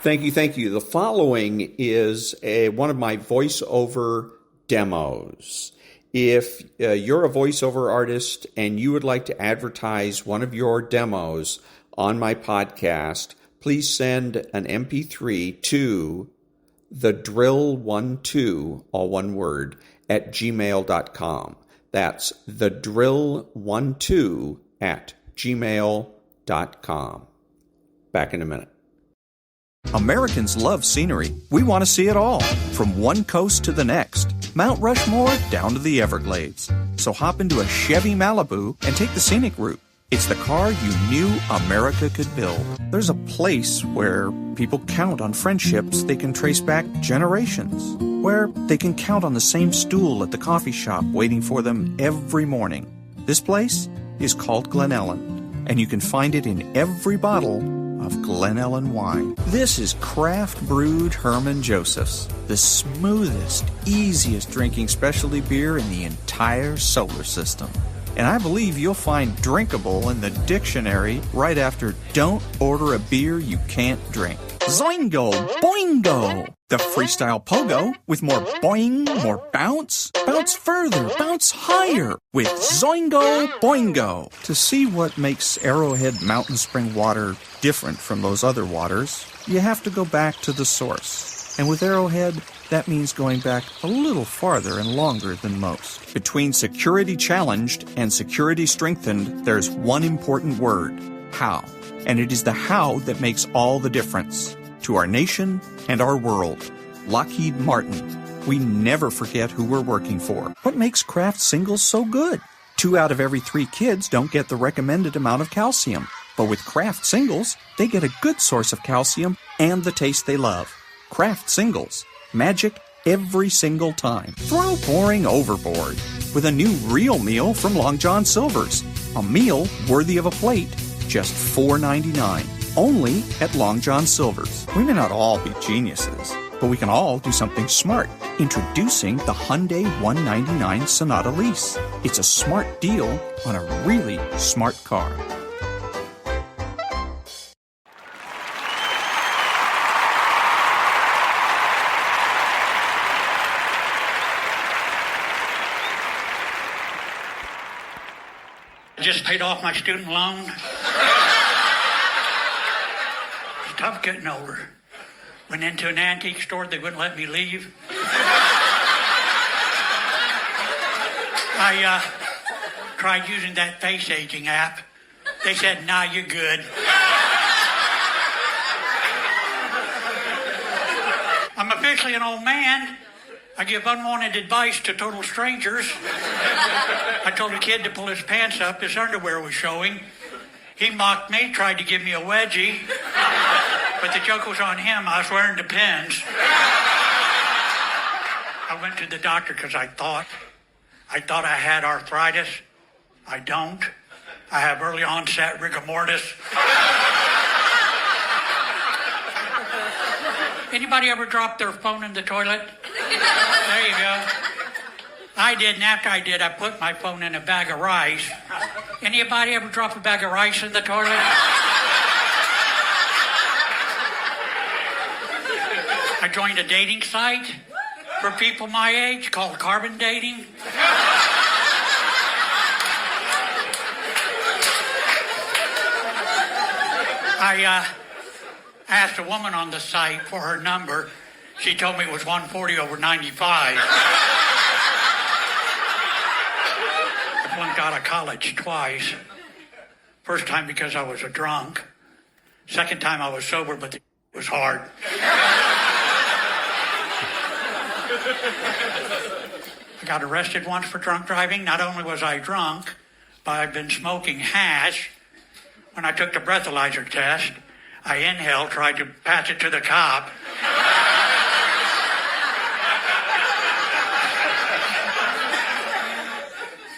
Thank you, thank you. The following is one of my voiceover demos. If you're a voiceover artist and you would like to advertise one of your demos on my podcast, please send an MP3 to thedrill12, all one word, at gmail.com. That's thedrill12 at gmail.com. Back in a minute. Americans love scenery. We want to see it all, from one coast to the next, Mount Rushmore down to the Everglades. So hop into a Chevy Malibu and take the scenic route. It's the car you knew America could build. There's a place where people count on friendships they can trace back generations, where they can count on the same stool at the coffee shop waiting for them every morning. This place is called Glen Ellen, and you can find it in every bottle of Glen Ellen wine. This is craft brewed Herman Joseph's, the smoothest, easiest drinking specialty beer in the entire solar system. And I believe you'll find drinkable in the dictionary right after don't order a beer you can't drink. Zoingo! Boingo! The freestyle pogo with more boing, more bounce. Bounce further, bounce higher with Zoingo Boingo. To see what makes Arrowhead Mountain Spring water different from those other waters, you have to go back to the source. And with Arrowhead, that means going back a little farther and longer than most. Between security challenged and security strengthened, there's one important word: how. And it is the how that makes all the difference to our nation and our world. Lockheed Martin. We never forget who we're working for. What makes Kraft singles so good? 2 out of every 3 kids don't get the recommended amount of calcium. But with Kraft singles, they get a good source of calcium and the taste they love. Kraft singles. Magic every single time. Throw boring overboard with a new real meal from Long John Silver's. A meal worthy of a plate, just $4.99. Only at Long John Silver's. We may not all be geniuses, but we can all do something smart. Introducing the Hyundai 199 Sonata Lease. It's a smart deal on a really smart car. I just paid off my student loan. It's tough getting older. Went into an antique store, they wouldn't let me leave. I tried using that face aging app. They said, nah, you're good. I'm officially an old man. I give unwanted advice to total strangers. I told a kid to pull his pants up. His underwear was showing. He mocked me, tried to give me a wedgie. But the joke was on him. I was wearing the pins. I went to the doctor because I thought I had arthritis. I don't. I have early onset rigor mortis. Anybody ever drop their phone in the toilet? There you go. I did, and after I did, I put my phone in a bag of rice. Anybody ever drop a bag of rice in the toilet? I joined a dating site for people my age called Carbon Dating. I asked a woman on the site for her number. She told me it was 140/95. I flunked out of college twice. First time because I was a drunk. Second time I was sober, but it was hard. I got arrested once for drunk driving. Not only was I drunk, but I'd been smoking hash. When I took the breathalyzer test, I inhaled, tried to pass it to the cop.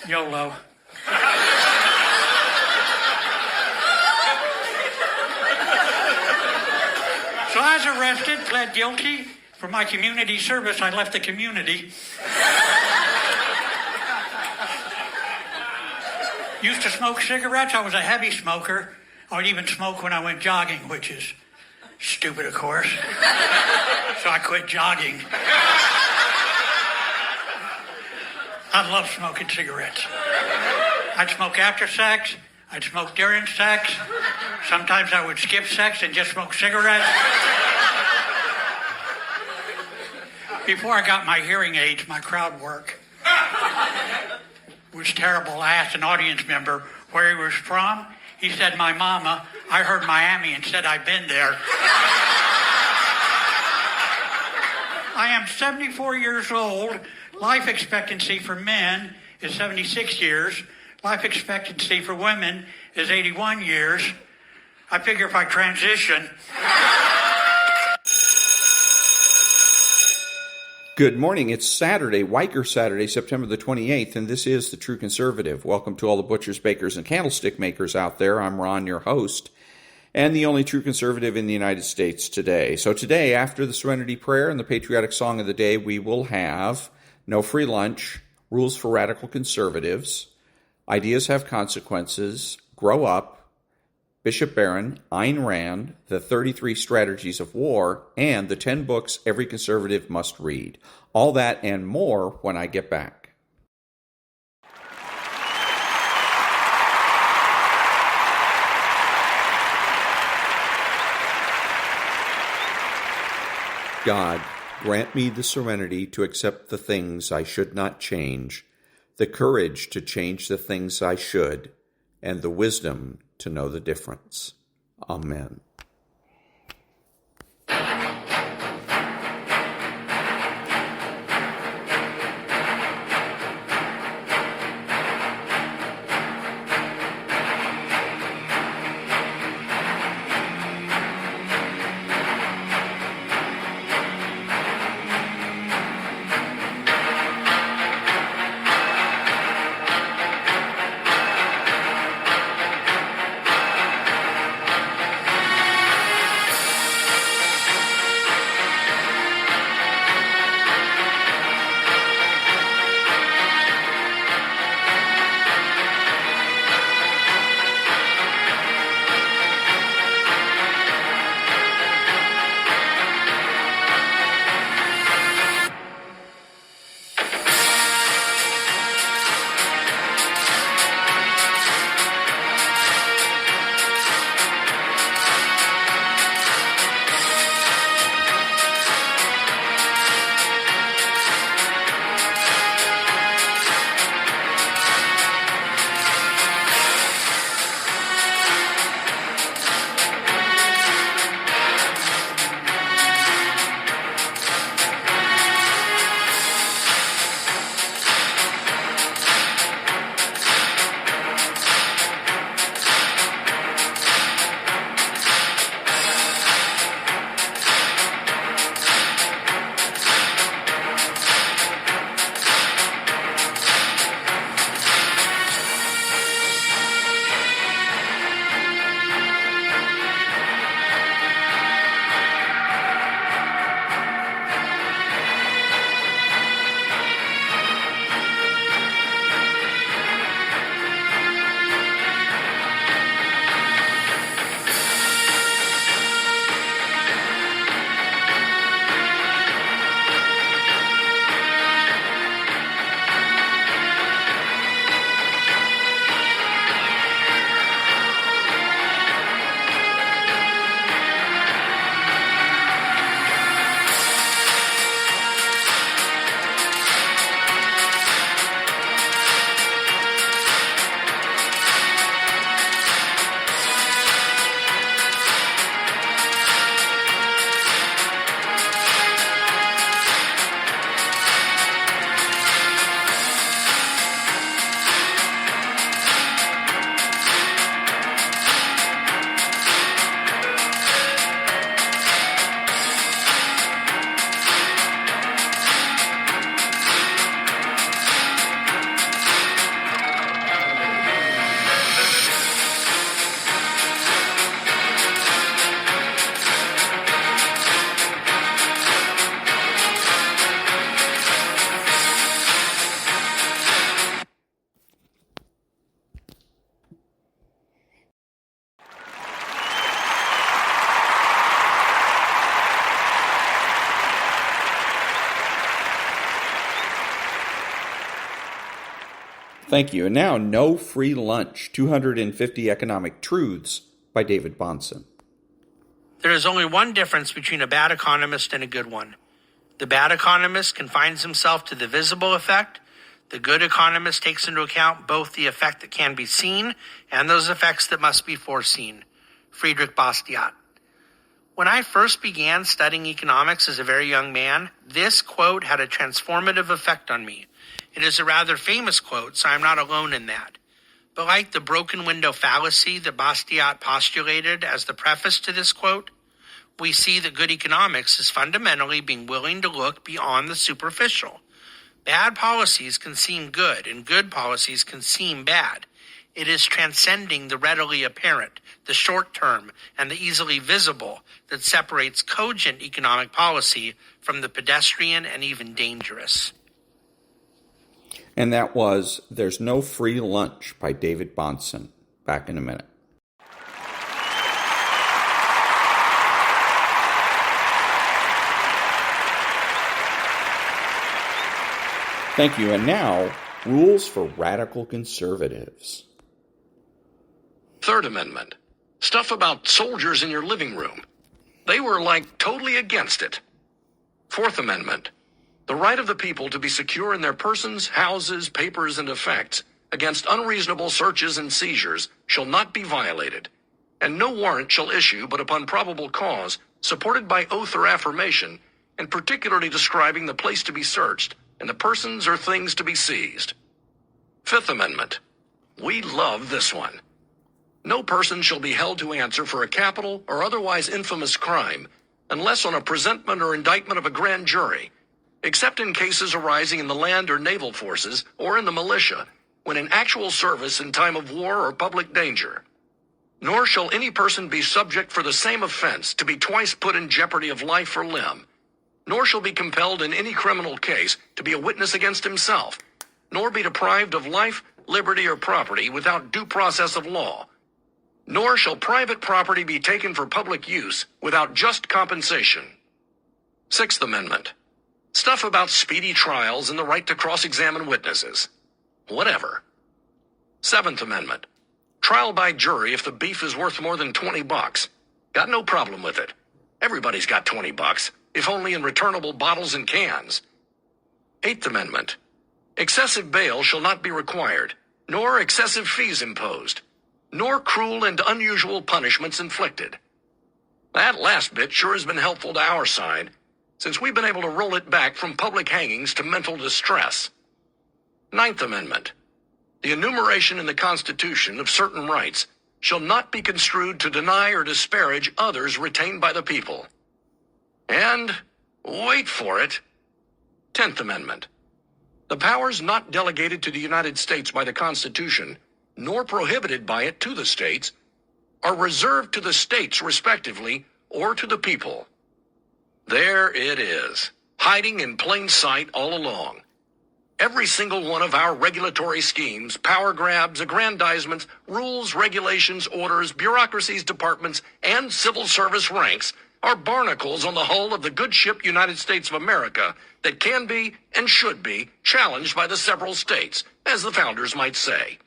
YOLO. So I was arrested, pled guilty. For my community service, I left the community. Used to smoke cigarettes. I was a heavy smoker. I would even smoke when I went jogging, which is Stupid, of course. So I quit jogging. I love smoking cigarettes. I'd smoke after sex. I'd smoke during sex. Sometimes I would skip sex and just smoke cigarettes. Before I got my hearing aids, my crowd work was terrible. I asked an audience member where he was from. He said, my mama. I heard Miami and said, I've been there. I am 74 years old. Life expectancy for men is 76 years. Life expectancy for women is 81 years. I figure if I transition... Good morning. It's Saturday, Wiker Saturday, September the 28th, and this is The True Conservative. Welcome to all the butchers, bakers, and candlestick makers out there. I'm Ron, your host, and the only true conservative in the United States today. So today, after the Serenity Prayer and the patriotic song of the day, we will have no free lunch, rules for radical conservatives, ideas have consequences, grow up, Bishop Barron, Ayn Rand, the 33 Strategies of War, and the 10 books every conservative must read. All that and more when I get back. God, grant me the serenity to accept the things I should not change, the courage to change the things I should, and the wisdom to know the difference. Amen. Thank you. And now, No Free Lunch, 250 Economic Truths by David Bahnsen. There is only one difference between a bad economist and a good one. The bad economist confines himself to the visible effect. The good economist takes into account both the effect that can be seen and those effects that must be foreseen. Friedrich Bastiat. When I first began studying economics as a very young man, this quote had a transformative effect on me. It is a rather famous quote, so I'm not alone in that. But like the broken window fallacy that Bastiat postulated as the preface to this quote, we see that good economics is fundamentally being willing to look beyond the superficial. Bad policies can seem good, and good policies can seem bad. It is transcending the readily apparent, the short term, and the easily visible that separates cogent economic policy from the pedestrian and even dangerous. And that was There's No Free Lunch by David Bahnsen. Back in a minute. Thank you. And now, rules for radical conservatives. Third Amendment. Stuff about soldiers in your living room. They were totally against it. Fourth Amendment. The right of the people to be secure in their persons, houses, papers, and effects against unreasonable searches and seizures shall not be violated, and no warrant shall issue but upon probable cause, supported by oath or affirmation, and particularly describing the place to be searched and the persons or things to be seized. Fifth Amendment. We love this one. No person shall be held to answer for a capital or otherwise infamous crime unless on a presentment or indictment of a grand jury, except in cases arising in the land or naval forces or in the militia, when in actual service in time of war or public danger. Nor shall any person be subject for the same offense to be twice put in jeopardy of life or limb, nor shall be compelled in any criminal case to be a witness against himself, nor be deprived of life, liberty, or property without due process of law. Nor shall private property be taken for public use without just compensation. Sixth Amendment. Stuff about speedy trials and the right to cross-examine witnesses. Whatever. Seventh Amendment. Trial by jury if the beef is worth more than $20. Got no problem with it. Everybody's got $20, if only in returnable bottles and cans. Eighth Amendment. Excessive bail shall not be required, nor excessive fees imposed, nor cruel and unusual punishments inflicted. That last bit sure has been helpful to our side, since we've been able to roll it back from public hangings to mental distress. Ninth Amendment. The enumeration in the Constitution of certain rights shall not be construed to deny or disparage others retained by the people. And, wait for it, 10th Amendment. The powers not delegated to the United States by the Constitution, nor prohibited by it to the states, are reserved to the states respectively or to the people. There it is, hiding in plain sight all along. Every single one of our regulatory schemes, power grabs, aggrandizements, rules, regulations, orders, bureaucracies, departments, and civil service ranks are barnacles on the hull of the good ship United States of America that can be and should be challenged by the several states, as the founders might say.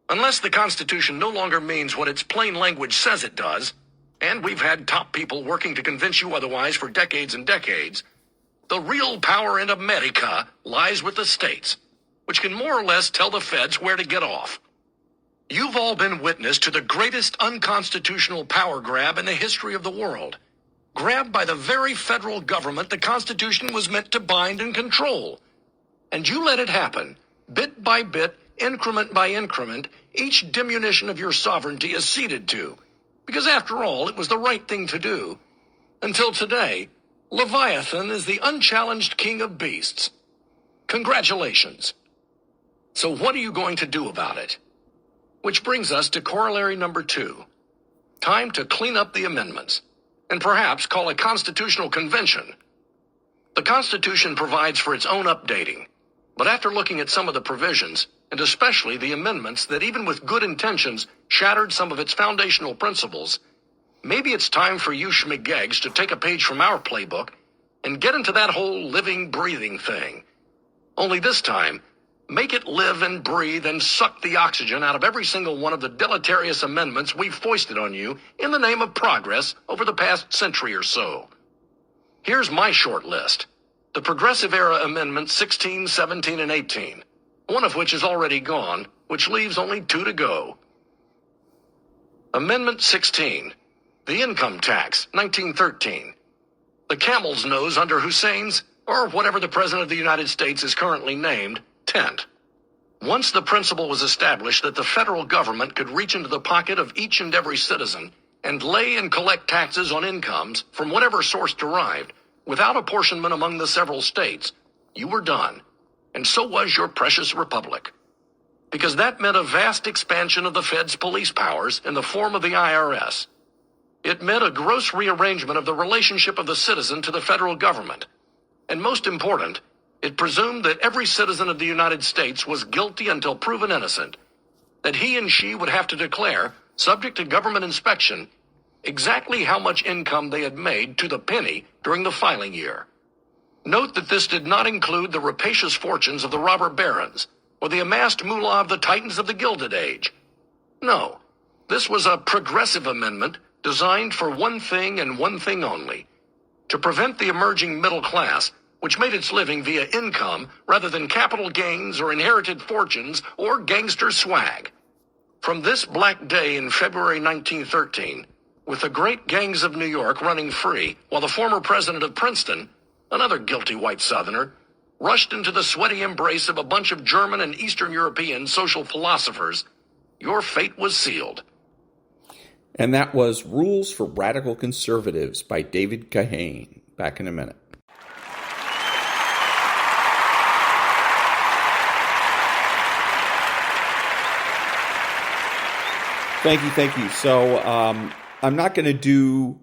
Unless the Constitution no longer means what its plain language says it does, and we've had top people working to convince you otherwise for decades and decades, the real power in America lies with the states, which can more or less tell the feds where to get off. You've all been witness to the greatest unconstitutional power grab in the history of the world, grabbed by the very federal government the Constitution was meant to bind and control. And you let it happen, bit by bit, increment by increment, each diminution of your sovereignty is ceded to, because after all, it was the right thing to do. Until today, Leviathan is the unchallenged king of beasts. Congratulations. So what are you going to do about it? Which brings us to corollary number 2. Time to clean up the amendments, and perhaps call a constitutional convention. The Constitution provides for its own updating, but after looking at some of the provisions, and especially the amendments that even with good intentions shattered some of its foundational principles, maybe it's time for you schmigeggs to take a page from our playbook and get into that whole living, breathing thing. Only this time, make it live and breathe and suck the oxygen out of every single one of the deleterious amendments we've foisted on you in the name of progress over the past century or so. Here's my short list. The Progressive Era Amendments 16, 17, and 18, one of which is already gone, which leaves only 2 to go. Amendment 16, the Income Tax, 1913. The camel's nose under Hussein's, or whatever the President of the United States is currently named, tent. Once the principle was established that the federal government could reach into the pocket of each and every citizen and lay and collect taxes on incomes from whatever source derived, without apportionment among the several states, you were done. And so was your precious republic. Because that meant a vast expansion of the Fed's police powers in the form of the IRS. It meant a gross rearrangement of the relationship of the citizen to the federal government. And most important, it presumed that every citizen of the United States was guilty until proven innocent, that he and she would have to declare, subject to government inspection, exactly how much income they had made to the penny during the filing year. Note that this did not include the rapacious fortunes of the robber barons, or the amassed moolah of the titans of the Gilded Age. No, this was a progressive amendment designed for one thing and one thing only, to prevent the emerging middle class, which made its living via income rather than capital gains or inherited fortunes or gangster swag. From this black day in February 1913, with the great gangs of New York running free, while the former president of Princeton, another guilty white Southerner, rushed into the sweaty embrace of a bunch of German and Eastern European social philosophers, your fate was sealed. And that was Rules for Radical Conservatives by David Kahane. Back in a minute. Thank you. So I'm not going to do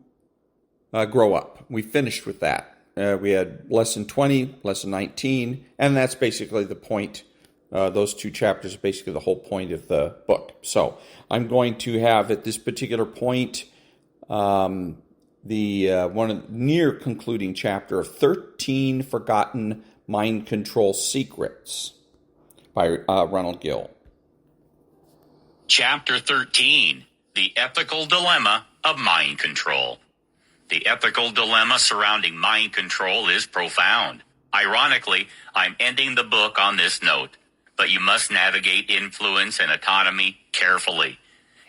Grow Up. We finished with that. We had Lesson 20, Lesson 19, and that's basically the point. Those 2 chapters are basically the whole point of the book. So I'm going to have at this particular point the one near concluding chapter of 13 Forgotten Mind Control Secrets by Ronald Gill. Chapter 13, The Ethical Dilemma of Mind Control. The ethical dilemma surrounding mind control is profound. Ironically, I'm ending the book on this note, but you must navigate influence and autonomy carefully.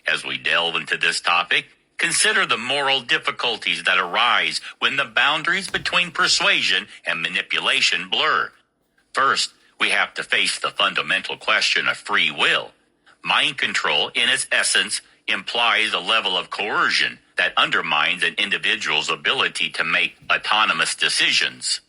As we delve into this topic, consider the moral difficulties that arise when the boundaries between persuasion and manipulation blur. First, we have to face the fundamental question of free will. Mind control, in its essence, implies a level of coercion that undermines an individual's ability to make autonomous decisions.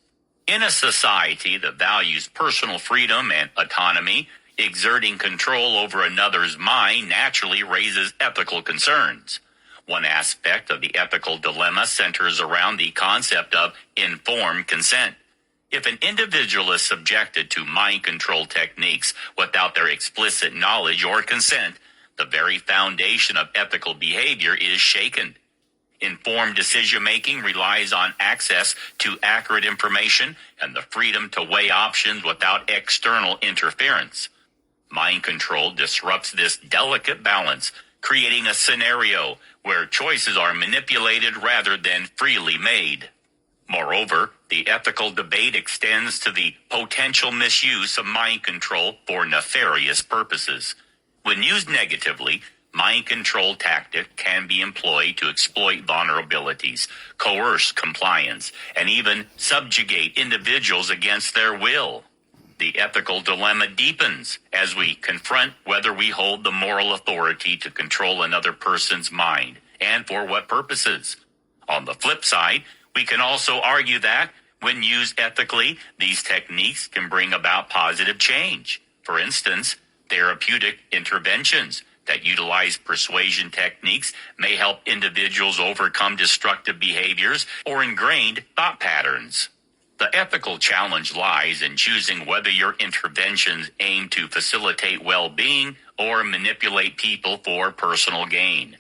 In a society that values personal freedom and autonomy, exerting control over another's mind naturally raises ethical concerns. One aspect of the ethical dilemma centers around the concept of informed consent. If an individual is subjected to mind control techniques without their explicit knowledge or consent, the very foundation of ethical behavior is shaken. Informed decision-making relies on access to accurate information and the freedom to weigh options without external interference. Mind control disrupts this delicate balance, creating a scenario where choices are manipulated rather than freely made. Moreover, the ethical debate extends to the potential misuse of mind control for nefarious purposes. When used negatively, mind control tactics can be employed to exploit vulnerabilities, coerce compliance, and even subjugate individuals against their will. The ethical dilemma deepens as we confront whether we hold the moral authority to control another person's mind, and for what purposes. On the flip side, we can also argue that, when used ethically, these techniques can bring about positive change. For instance, therapeutic interventions that utilize persuasion techniques may help individuals overcome destructive behaviors or ingrained thought patterns. The ethical challenge lies in choosing whether your interventions aim to facilitate well-being or manipulate people for personal gain.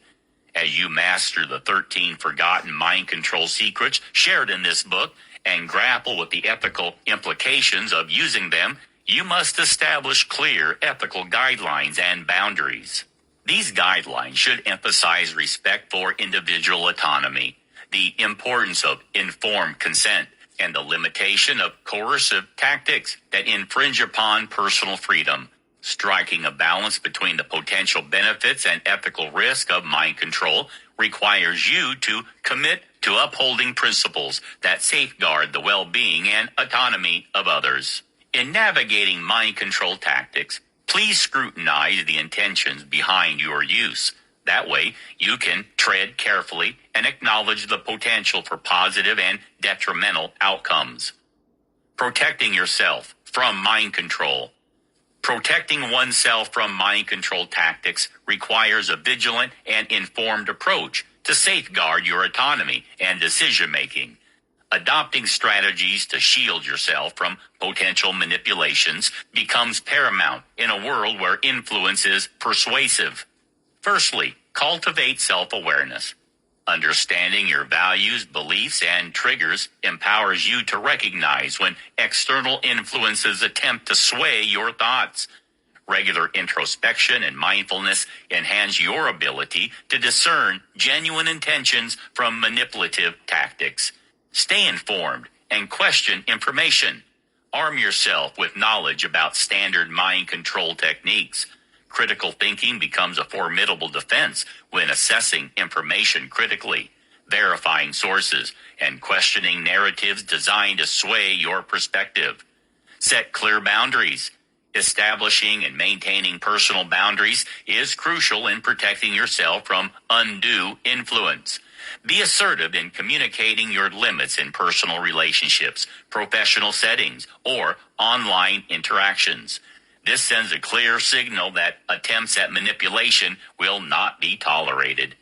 As you master the 13 forgotten mind control secrets shared in this book and grapple with the ethical implications of using them, You must establish clear ethical guidelines and boundaries. These guidelines should emphasize respect for individual autonomy, the importance of informed consent, and the limitation of coercive tactics that infringe upon personal freedom, striking a balance between the potential benefits and ethical risk of mind control requires you to commit to upholding principles that safeguard the well-being and autonomy of others. In navigating mind control tactics, please scrutinize the intentions behind your use. That way, you can tread carefully and acknowledge the potential for positive and detrimental outcomes. Protecting yourself from mind control. Protecting oneself from mind control tactics requires a vigilant and informed approach to safeguard your autonomy and decision-making. Adopting strategies to shield yourself from potential manipulations becomes paramount in a world where influence is persuasive. Firstly, cultivate self-awareness. Understanding your values, beliefs, and triggers empowers you to recognize when external influences attempt to sway your thoughts. Regular introspection and mindfulness enhance your ability to discern genuine intentions from manipulative tactics. Stay informed and question information. Arm yourself with knowledge about standard mind control techniques. Critical thinking becomes a formidable defense when assessing information critically, verifying sources, and questioning narratives designed to sway your perspective. Set clear boundaries. Establishing and maintaining personal boundaries is crucial in protecting yourself from undue influence. Be assertive in communicating your limits in personal relationships, professional settings, or online interactions. This sends a clear signal that attempts at manipulation will not be tolerated.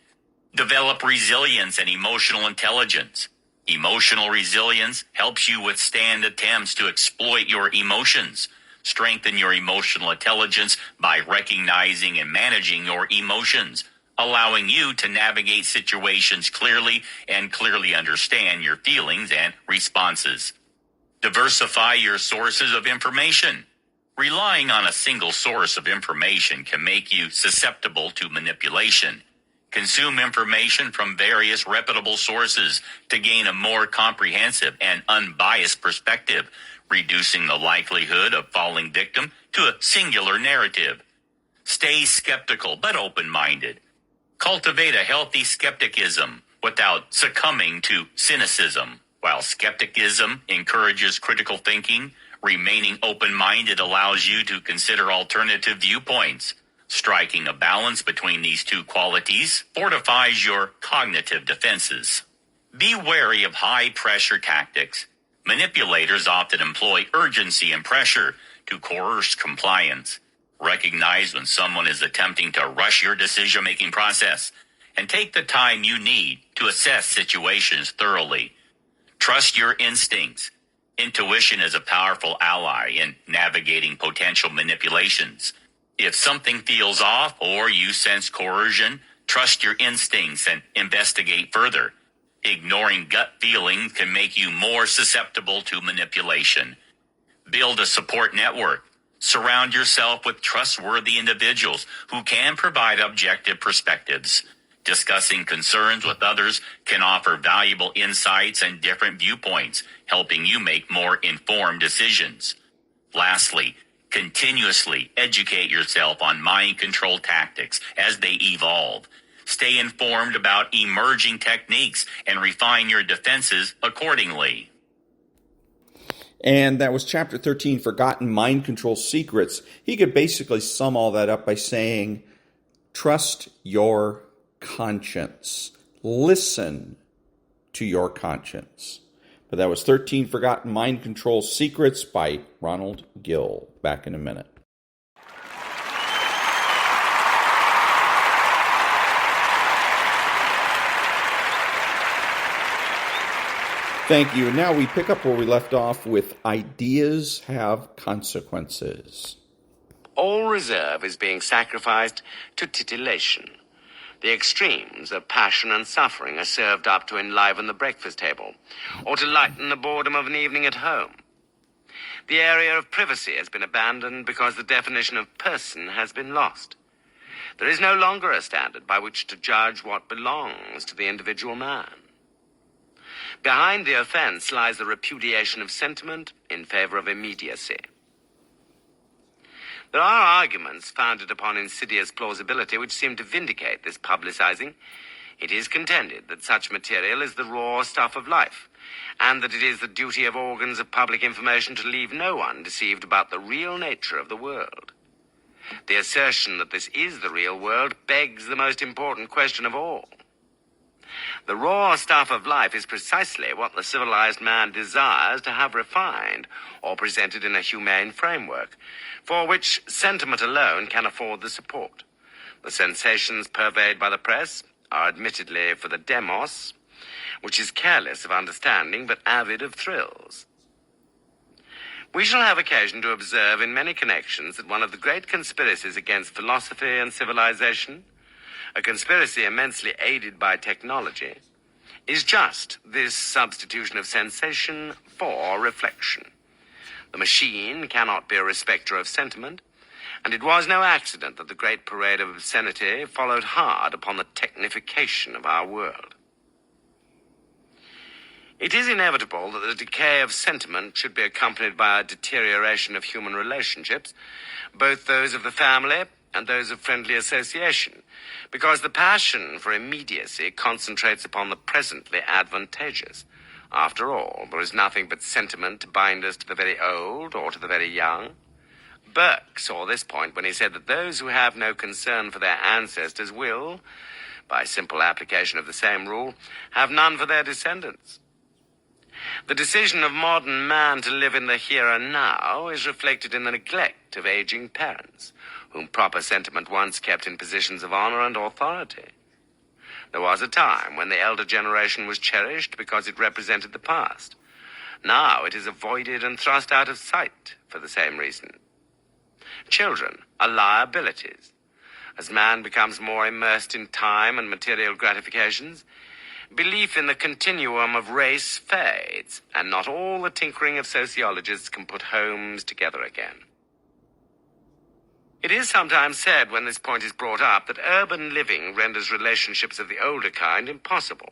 Develop resilience and emotional intelligence. Emotional resilience helps you withstand attempts to exploit your emotions. Strengthen your emotional intelligence by recognizing and managing your emotions, allowing you to navigate situations clearly and clearly understand your feelings and responses. Diversify your sources of information. Relying on a single source of information can make you susceptible to manipulation. Consume information from various reputable sources to gain a more comprehensive and unbiased perspective, reducing the likelihood of falling victim to a singular narrative. Stay skeptical but open-minded. Cultivate a healthy skepticism without succumbing to cynicism. While skepticism encourages critical thinking, remaining open-minded allows you to consider alternative viewpoints. Striking a balance between these two qualities fortifies your cognitive defenses. Be wary of high-pressure tactics. Manipulators often employ urgency and pressure to coerce compliance. Recognize when someone is attempting to rush your decision-making process, and take the time you need to assess situations thoroughly. Trust your instincts. Intuition is a powerful ally in navigating potential manipulations. If something feels off or you sense coercion, trust your instincts and investigate further. Ignoring gut feelings can make you more susceptible to manipulation. Build a support network. Surround yourself with trustworthy individuals who can provide objective perspectives. Discussing concerns with others can offer valuable insights and different viewpoints, helping you make more informed decisions. Lastly, continuously educate yourself on mind control tactics as they evolve. Stay informed about emerging techniques and refine your defenses accordingly. And that was Chapter 13, Forgotten Mind Control Secrets. He could basically sum all that up by saying, trust your conscience. Listen to your conscience. But that was 13 Forgotten Mind Control Secrets by Ronald Gill. Back in a minute. Thank you. And now we pick up where we left off with ideas have consequences. All reserve is being sacrificed to titillation. The extremes of passion and suffering are served up to enliven the breakfast table, or to lighten the boredom of an evening at home. The area of privacy has been abandoned because the definition of person has been lost. There is no longer a standard by which to judge what belongs to the individual man. Behind the offense lies the repudiation of sentiment in favor of immediacy. There are arguments founded upon insidious plausibility which seem to vindicate this publicizing. It is contended that such material is the raw stuff of life, and that it is the duty of organs of public information to leave no one deceived about the real nature of the world. The assertion that this is the real world begs the most important question of all. The raw stuff of life is precisely what the civilized man desires to have refined or presented in a humane framework, for which sentiment alone can afford the support. The sensations purveyed by the press are admittedly for the demos, which is careless of understanding but avid of thrills. We shall have occasion to observe in many connections that one of the great conspiracies against philosophy and civilization, a conspiracy immensely aided by technology, is just this substitution of sensation for reflection. The machine cannot be a respecter of sentiment, and it was no accident that the great parade of obscenity followed hard upon the technification of our world. It is inevitable that the decay of sentiment should be accompanied by a deterioration of human relationships, both those of the family and those of friendly association, because the passion for immediacy concentrates upon the presently advantageous. After all, there is nothing but sentiment to bind us to the very old or to the very young. Burke saw this point when he said that those who have no concern for their ancestors will, by simple application of the same rule, have none for their descendants. The decision of modern man to live in the here and now is reflected in the neglect of aging parents, whom proper sentiment once kept in positions of honor and authority. There was a time when the elder generation was cherished because it represented the past. Now it is avoided and thrust out of sight for the same reason. Children are liabilities. As man becomes more immersed in time and material gratifications, belief in the continuum of race fades, and not all the tinkering of sociologists can put homes together again. It is sometimes said when this point is brought up that urban living renders relationships of the older kind impossible.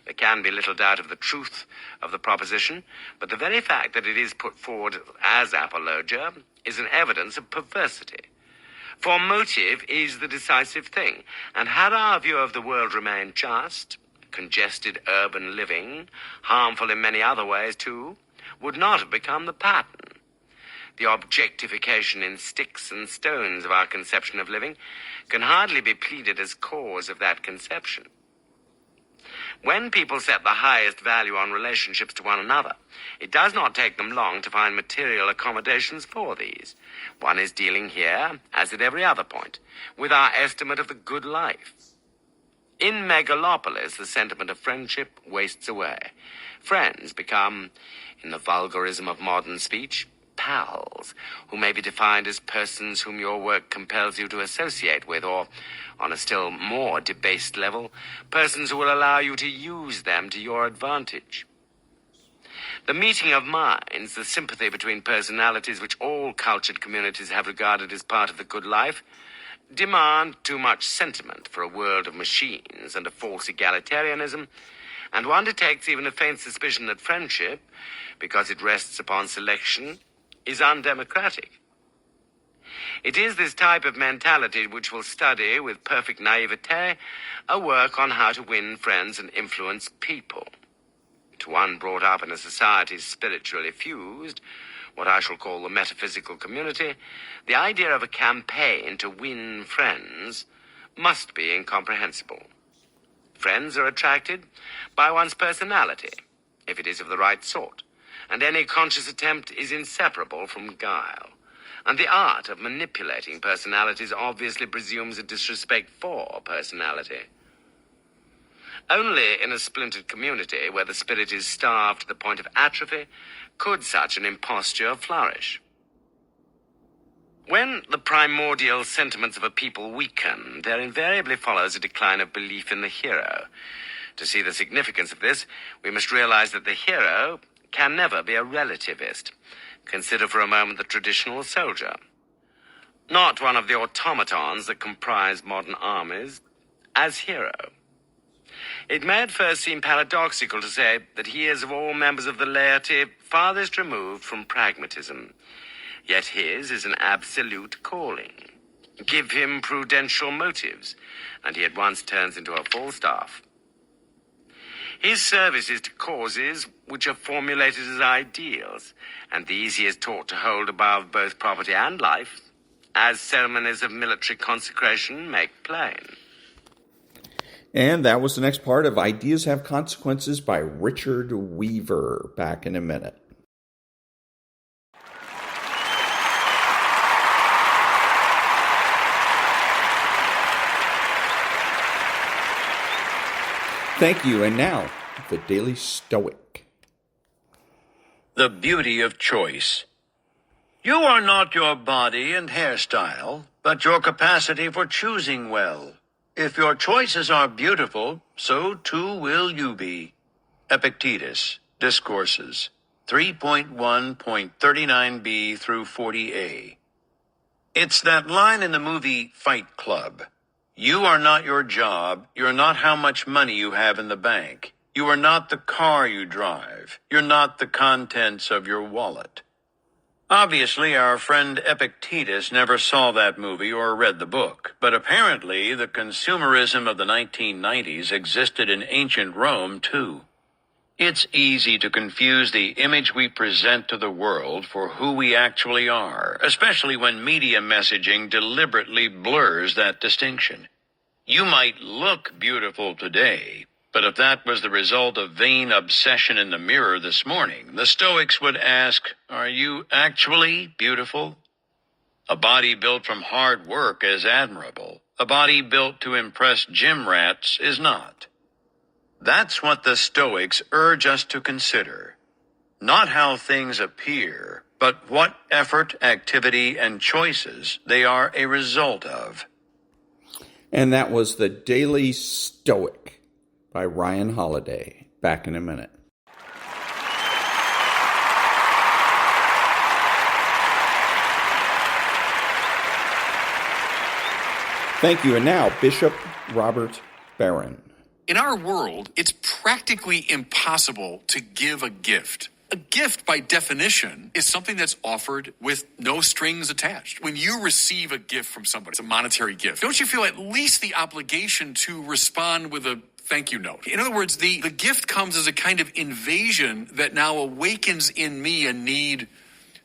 There can be little doubt of the truth of the proposition, but the very fact that it is put forward as apologia is an evidence of perversity. For motive is the decisive thing, and had our view of the world remained just, congested urban living, harmful in many other ways too, would not have become the pattern. The objectification in sticks and stones of our conception of living can hardly be pleaded as cause of that conception. When people set the highest value on relationships to one another, it does not take them long to find material accommodations for these. One is dealing here, as at every other point, with our estimate of the good life. In megalopolis, the sentiment of friendship wastes away. Friends become, in the vulgarism of modern speech, pals, who may be defined as persons whom your work compels you to associate with, or, on a still more debased level, persons who will allow you to use them to your advantage. The meeting of minds, the sympathy between personalities which all cultured communities have regarded as part of the good life, demand too much sentiment for a world of machines and a false egalitarianism, and one detects even a faint suspicion that friendship, because it rests upon selection, is undemocratic. It is this type of mentality which will study, with perfect naivete, a work on how to win friends and influence people. To one brought up in a society spiritually fused, what I shall call the metaphysical community, the idea of a campaign to win friends must be incomprehensible. Friends are attracted by one's personality, if it is of the right sort, and any conscious attempt is inseparable from guile. And the art of manipulating personalities obviously presumes a disrespect for personality. Only in a splintered community where the spirit is starved to the point of atrophy could such an imposture flourish. When the primordial sentiments of a people weaken, there invariably follows a decline of belief in the hero. To see the significance of this, we must realize that the hero can never be a relativist. Consider for a moment the traditional soldier. Not one of the automatons that comprise modern armies, as hero. It may at first seem paradoxical to say that he is of all members of the laity farthest removed from pragmatism. Yet his is an absolute calling. Give him prudential motives, and he at once turns into a Falstaff. His service is to causes which are formulated as ideals, and these he is taught to hold above both property and life, as ceremonies of military consecration make plain. And that was the next part of Ideas Have Consequences by Richard Weaver. Back in a minute. Thank you. And now, the Daily Stoic. The beauty of choice. You are not your body and hairstyle, but your capacity for choosing well. If your choices are beautiful, so too will you be. Epictetus, Discourses, 3.1.39b through 40a. It's that line in the movie Fight Club. You are not your job. You're not how much money you have in the bank. You are not the car you drive. You're not the contents of your wallet. Obviously, our friend Epictetus never saw that movie or read the book, but apparently the consumerism of the 1990s existed in ancient Rome, too. It's easy to confuse the image we present to the world for who we actually are, especially when media messaging deliberately blurs that distinction. You might look beautiful today, but if that was the result of vain obsession in the mirror this morning, the Stoics would ask, are you actually beautiful? A body built from hard work is admirable. A body built to impress gym rats is not. That's what the Stoics urge us to consider. Not how things appear, but what effort, activity, and choices they are a result of. And that was the Daily Stoic by Ryan Holiday. Back in a minute. Thank you. And now, Bishop Robert Barron. In our world, it's practically impossible to give a gift. A gift, by definition, is something that's offered with no strings attached. When you receive a gift from somebody, it's a monetary gift, don't you feel at least the obligation to respond with a thank you note? In other words, the gift comes as a kind of invasion that now awakens in me a need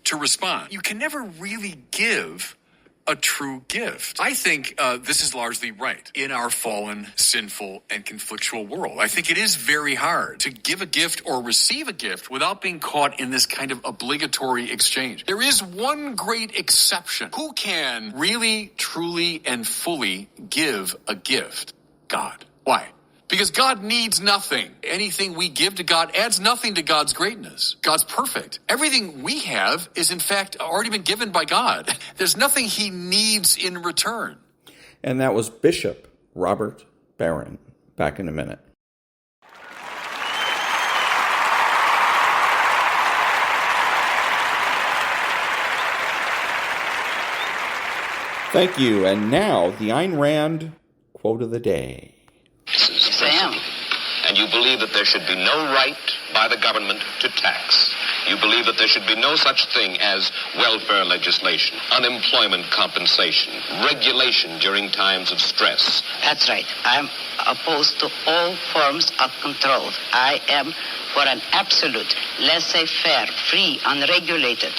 to respond. You can never really give a true gift. I think this is largely right in our fallen, sinful, and conflictual world. I think it is very hard to give a gift or receive a gift without being caught in this kind of obligatory exchange. There is one great exception. Who can really, truly, and fully give a gift? God. Why? Because God needs nothing. Anything we give to God adds nothing to God's greatness. God's perfect. Everything we have is, in fact, already been given by God. There's nothing he needs in return. And that was Bishop Robert Barron. Back in a minute. Thank you. And now, the Ayn Rand Quote of the Day. Sam. And you believe that there should be no right by the government to tax. You believe that there should be no such thing as welfare legislation, unemployment compensation, regulation during times of stress. That's right. I'm opposed to all forms of control. I am for an absolute, laissez-faire, free, unregulated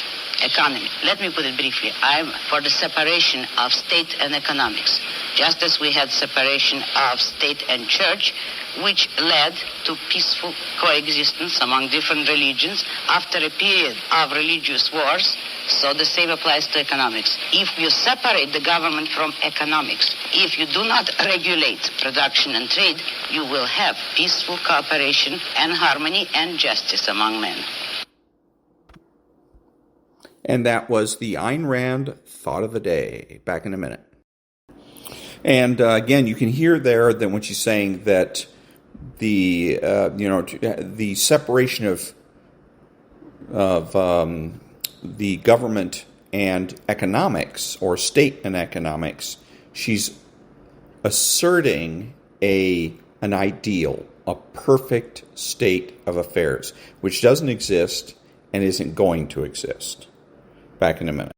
economy. Let me put it briefly. I'm for the separation of state and economics. Just as we had separation of state and church, which led to peaceful coexistence among different religions after a period of religious wars, so the same applies to economics. If you separate the government from economics, if you do not regulate production and trade, you will have peaceful cooperation and harmony and justice among men. And that was the Ayn Rand Thought of the Day. Back in a minute. And again, you can hear there that when she's saying that the separation of the government and economics, or state and economics. She's asserting an ideal, a perfect state of affairs, which doesn't exist and isn't going to exist. Back in a minute.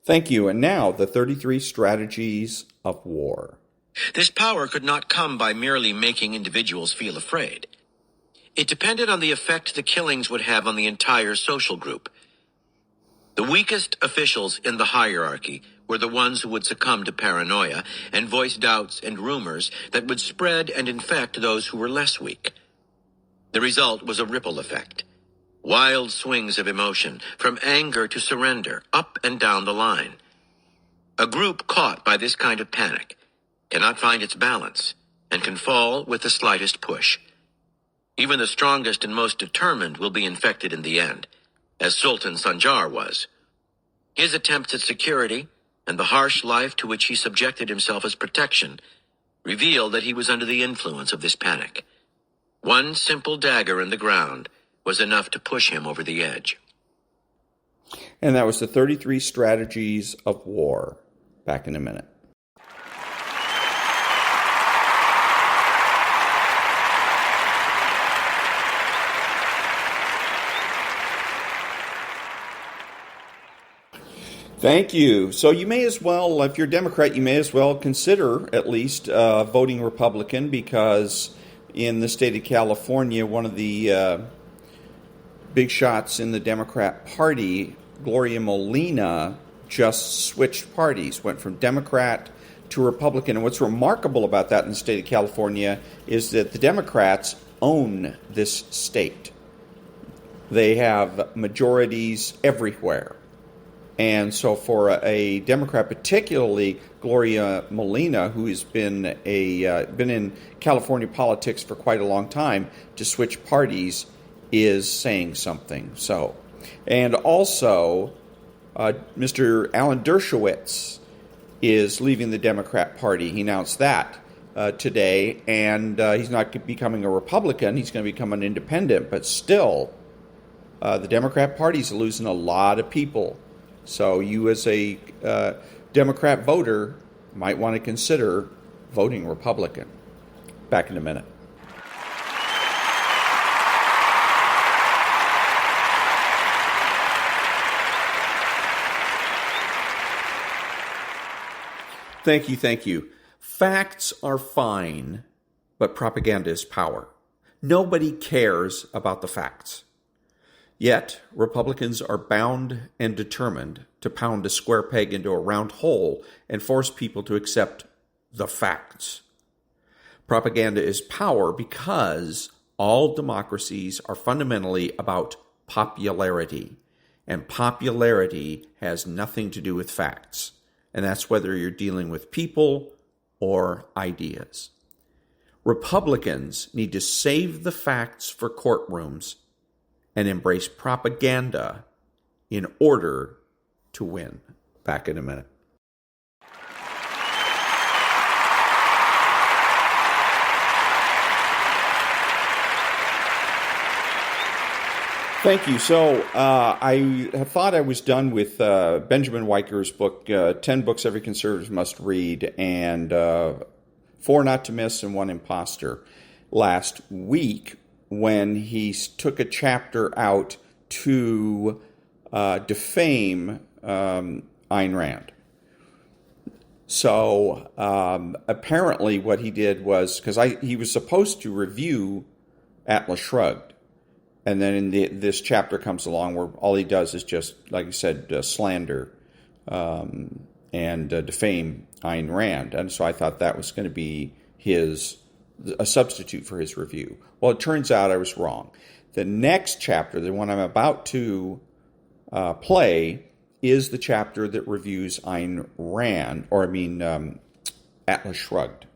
Thank you. And now, the 33 strategies of war. This power could not come by merely making individuals feel afraid. It depended on the effect the killings would have on the entire social group. The weakest officials in the hierarchy were the ones who would succumb to paranoia and voice doubts and rumors that would spread and infect those who were less weak. The result was a ripple effect. Wild swings of emotion, from anger to surrender, up and down the line. A group caught by this kind of panic cannot find its balance and can fall with the slightest push. Even the strongest and most determined will be infected in the end, as Sultan Sanjar was. His attempts at security and the harsh life to which he subjected himself as protection reveal that he was under the influence of this panic. One simple dagger in the ground was enough to push him over the edge. And that was the 33 strategies of war. Back in a minute. Thank you. So you may as well, if you're a Democrat, you may as well consider at least voting Republican, because in the state of California, one of the big shots in the Democrat Party, Gloria Molina, just switched parties, went from Democrat to Republican. And what's remarkable about that in the state of California is that the Democrats own this state. They have majorities everywhere. And so for a Democrat, particularly Gloria Molina, who has been in California politics for quite a long time, to switch parties is saying something. So, and also, Mr. Alan Dershowitz is leaving the Democrat Party. He announced that today, and he's not becoming a Republican. He's going to become an independent, but still, the Democrat Party is losing a lot of people. So you, as a Democrat voter, might want to consider voting Republican. Back in a minute. Thank you. Facts are fine, but propaganda is power. Nobody cares about the facts. Yet, Republicans are bound and determined to pound a square peg into a round hole and force people to accept the facts. Propaganda is power because all democracies are fundamentally about popularity, and popularity has nothing to do with facts. And that's whether you're dealing with people or ideas. Republicans need to save the facts for courtrooms and embrace propaganda in order to win. Back in a minute. Thank you. So I thought I was done with Benjamin-Wiker's book, 10 Books Every Conservative Must Read, and 4 Not to Miss and 1 Imposter, last week when he took a chapter out to defame Ayn Rand. So apparently what he did was, because he was supposed to review Atlas Shrugged, and then this chapter comes along where all he does is just, like I said, slander and defame Ayn Rand. And so I thought that was going to be a substitute for his review. Well, it turns out I was wrong. The next chapter, the one I'm about to play, is the chapter that reviews Ayn Rand, Atlas Shrugged.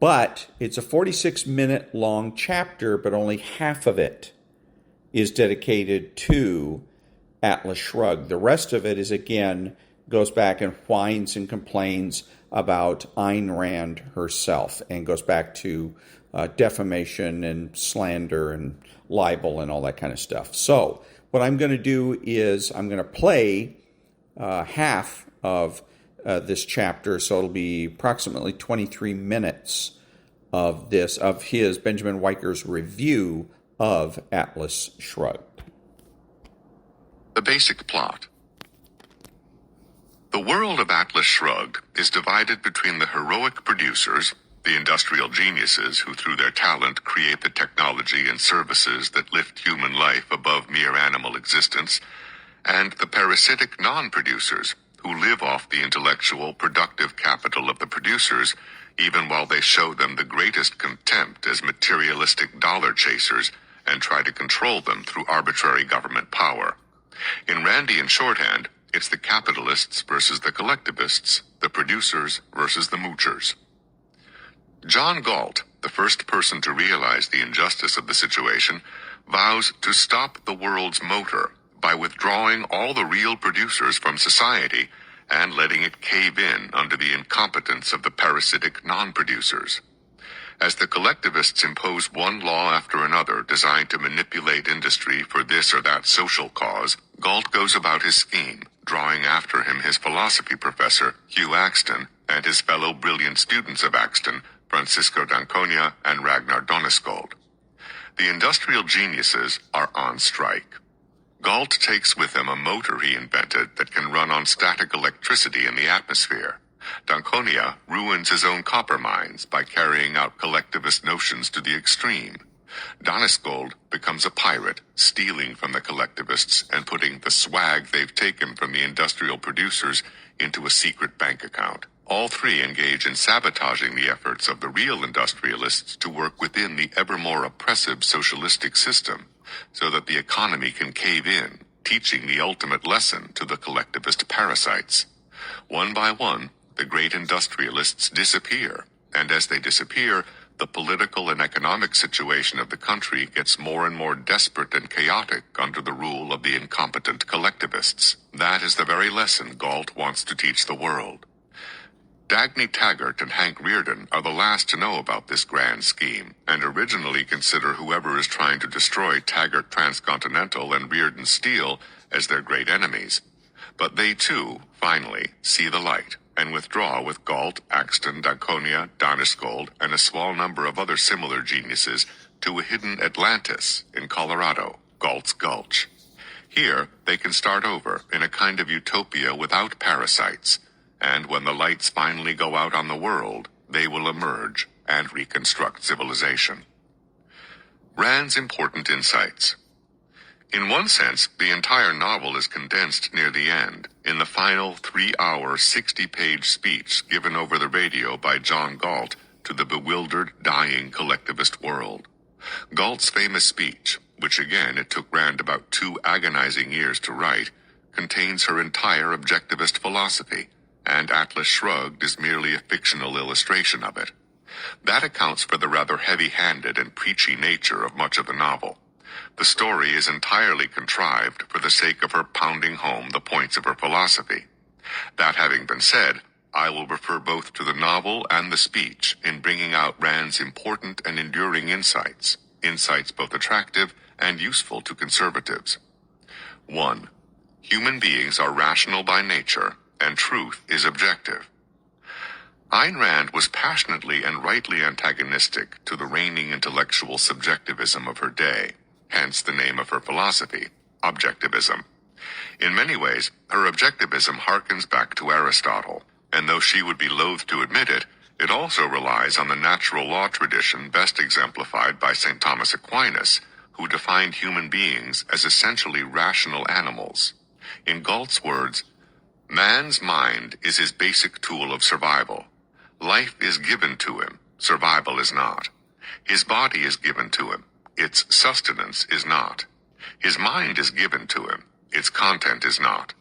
But it's a 46-minute long chapter, but only half of it is dedicated to Atlas Shrugged. The rest of it is, again, goes back and whines and complains about Ayn Rand herself and goes back to defamation and slander and libel and all that kind of stuff. So what I'm going to do is I'm going to play half of this chapter, so it'll be approximately 23 minutes of his, Benjamin-Wiker's review of Atlas Shrugged. The basic plot. The world of Atlas Shrugged is divided between the heroic producers, the industrial geniuses who through their talent create the technology and services that lift human life above mere animal existence, and the parasitic non-producers who live off the intellectual, productive capital of the producers, even while they show them the greatest contempt as materialistic dollar chasers and try to control them through arbitrary government power. In Randian shorthand, it's the capitalists versus the collectivists, the producers versus the moochers. John Galt, the first person to realize the injustice of the situation, vows to stop the world's motor by withdrawing all the real producers from society and letting it cave in under the incompetence of the parasitic non-producers. As the collectivists impose one law after another designed to manipulate industry for this or that social cause, Galt goes about his scheme, drawing after him his philosophy professor, Hugh Axton, and his fellow brilliant students of Axton, Francisco d'Anconia and Ragnar Donneskold. The industrial geniuses are on strike. Galt takes with him a motor he invented that can run on static electricity in the atmosphere. D'Anconia ruins his own copper mines by carrying out collectivist notions to the extreme. Donneskold becomes a pirate, stealing from the collectivists and putting the swag they've taken from the industrial producers into a secret bank account. All three engage in sabotaging the efforts of the real industrialists to work within the ever more oppressive socialistic system, so that the economy can cave in, teaching the ultimate lesson to the collectivist parasites. One by one, the great industrialists disappear, and as they disappear, the political and economic situation of the country gets more and more desperate and chaotic under the rule of the incompetent collectivists. That is the very lesson Galt wants to teach the world. Dagny Taggart and Hank Rearden are the last to know about this grand scheme, and originally consider whoever is trying to destroy Taggart Transcontinental and Rearden Steel as their great enemies. But they too, finally, see the light, and withdraw with Galt, Axton, d'Anconia, Donneskold, and a small number of other similar geniuses to a hidden Atlantis in Colorado, Galt's Gulch. Here, they can start over in a kind of utopia without parasites, and when the lights finally go out on the world, they will emerge and reconstruct civilization. Rand's important insights. In one sense, the entire novel is condensed near the end, in the final 3-hour, 60-page speech given over the radio by John Galt to the bewildered, dying collectivist world. Galt's famous speech, which again it took Rand about 2 agonizing years to write, contains her entire objectivist philosophy, and Atlas Shrugged is merely a fictional illustration of it. That accounts for the rather heavy-handed and preachy nature of much of the novel. The story is entirely contrived for the sake of her pounding home the points of her philosophy. That having been said, I will refer both to the novel and the speech in bringing out Rand's important and enduring insights both attractive and useful to conservatives. 1. Human beings are rational by nature, and truth is objective. Ayn Rand was passionately and rightly antagonistic to the reigning intellectual subjectivism of her day, hence the name of her philosophy, objectivism. In many ways, her objectivism harkens back to Aristotle, and though she would be loath to admit it, it also relies on the natural law tradition best exemplified by St. Thomas Aquinas, who defined human beings as essentially rational animals. In Galt's words, man's mind is his basic tool of survival. Life is given to him, survival is not. His body is given to him, its sustenance is not. His mind is given to him, its content is not.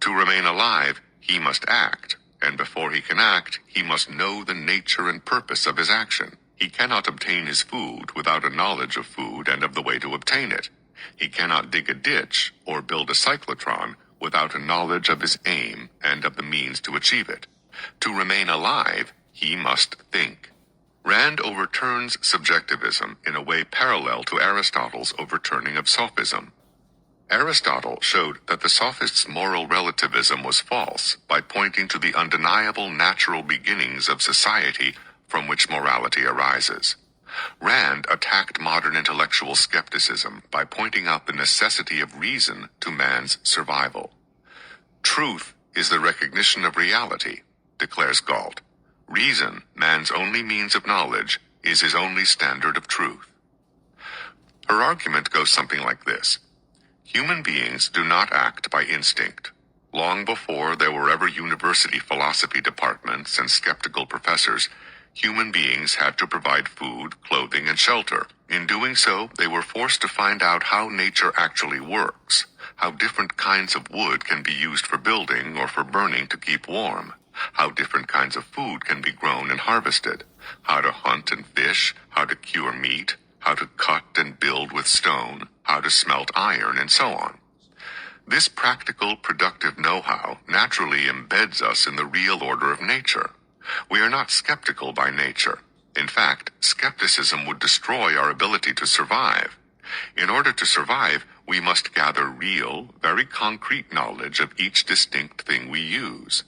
To remain alive, he must act, and before he can act, he must know the nature and purpose of his action. He cannot obtain his food without a knowledge of food and of the way to obtain it. He cannot dig a ditch or build a cyclotron without a knowledge of his aim and of the means to achieve it. To remain alive, he must think. Rand overturns subjectivism in a way parallel to Aristotle's overturning of sophism. Aristotle showed that the sophists' moral relativism was false by pointing to the undeniable natural beginnings of society from which morality arises. Rand attacked modern intellectual skepticism by pointing out the necessity of reason to man's survival. Truth is the recognition of reality, declares Galt. Reason, man's only means of knowledge, is his only standard of truth. Her argument goes something like this. Human beings do not act by instinct. Long before there were ever university philosophy departments and skeptical professors, human beings had to provide food, clothing, and shelter. In doing so, they were forced to find out how nature actually works, how different kinds of wood can be used for building or for burning to keep warm, how different kinds of food can be grown and harvested, how to hunt and fish, how to cure meat, how to cut and build with stone, how to smelt iron, and so on. This practical, productive know-how naturally embeds us in the real order of nature. We are not skeptical by nature. In fact, skepticism would destroy our ability to survive. In order to survive, we must gather real, very concrete knowledge of each distinct thing we use.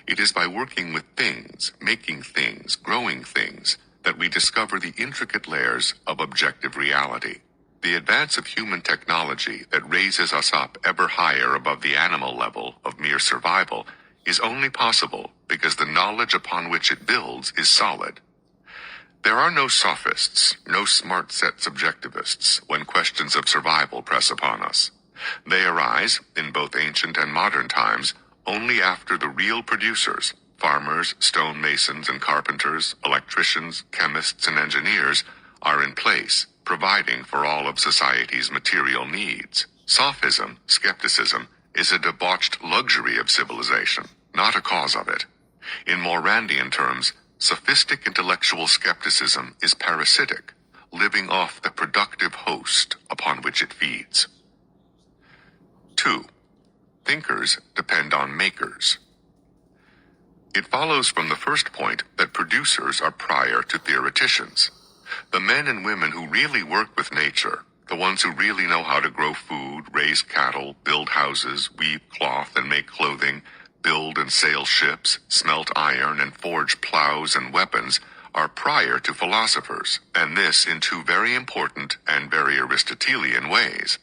It is by working with things, making things, growing things, that we discover the intricate layers of objective reality. The advance of human technology that raises us up ever higher above the animal level of mere survival is only possible because the knowledge upon which it builds is solid. There are no sophists, no smart-set subjectivists when questions of survival press upon us. They arise, in both ancient and modern times, only after the real producers, farmers, stonemasons and carpenters, electricians, chemists and engineers, are in place, providing for all of society's material needs. Sophism, skepticism, is a debauched luxury of civilization, not a cause of it. In more Randian terms, sophistic intellectual skepticism is parasitic, living off the productive host upon which it feeds. 2. Thinkers depend on makers. It follows from the first point that producers are prior to theoreticians. The men and women who really work with nature, the ones who really know how to grow food, raise cattle, build houses, weave cloth and make clothing, build and sail ships, smelt iron and forge plows and weapons, are prior to philosophers, and this in two very important and very Aristotelian ways.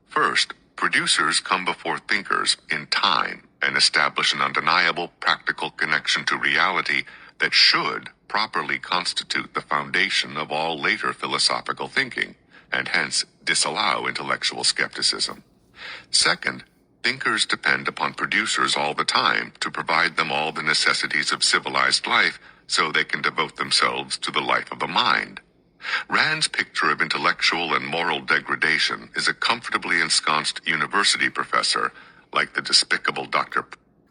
First, producers come before thinkers in time and establish an undeniable practical connection to reality that should properly constitute the foundation of all later philosophical thinking, and hence disallow intellectual skepticism. Second, thinkers depend upon producers all the time to provide them all the necessities of civilized life so they can devote themselves to the life of the mind. Rand's picture of intellectual and moral degradation is a comfortably ensconced university professor, like the despicable Dr.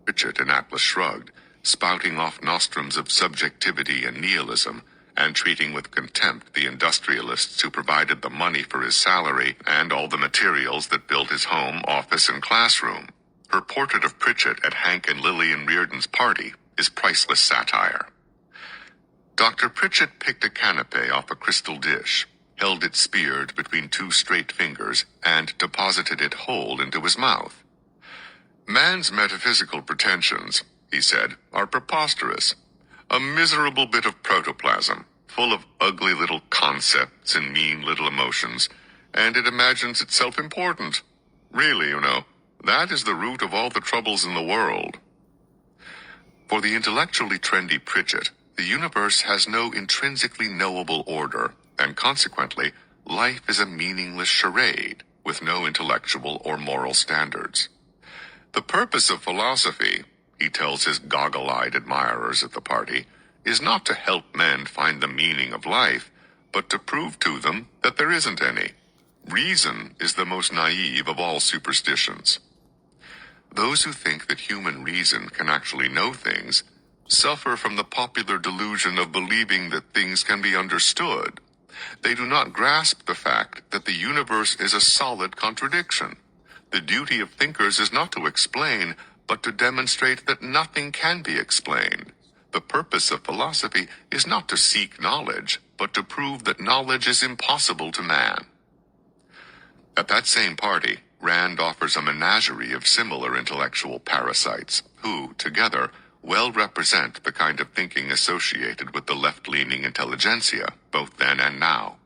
Pritchett in Atlas Shrugged, spouting off nostrums of subjectivity and nihilism, and treating with contempt the industrialists who provided the money for his salary and all the materials that built his home, office, and classroom. Her portrait of Pritchett at Hank and Lillian Reardon's party is priceless satire. Dr. Pritchett picked a canapé off a crystal dish, held it speared between two straight fingers, and deposited it whole into his mouth. "Man's metaphysical pretensions," he said, "are preposterous. A miserable bit of protoplasm, full of ugly little concepts and mean little emotions, and it imagines itself important. Really, that is the root of all the troubles in the world." For the intellectually trendy Pritchett, the universe has no intrinsically knowable order, and consequently, life is a meaningless charade with no intellectual or moral standards. The purpose of philosophy, he tells his goggle-eyed admirers at the party, is not to help men find the meaning of life, but to prove to them that there isn't any. Reason is the most naive of all superstitions. Those who think that human reason can actually know things suffer from the popular delusion of believing that things can be understood, They do not grasp the fact that the universe is a solid contradiction. The duty of thinkers is not to explain, but to demonstrate that nothing can be explained. The purpose of philosophy is not to seek knowledge, but to prove that knowledge is impossible to man. At that same party, Rand offers a menagerie of similar intellectual parasites who, together, well represent the kind of thinking associated with the left-leaning intelligentsia, both then and now.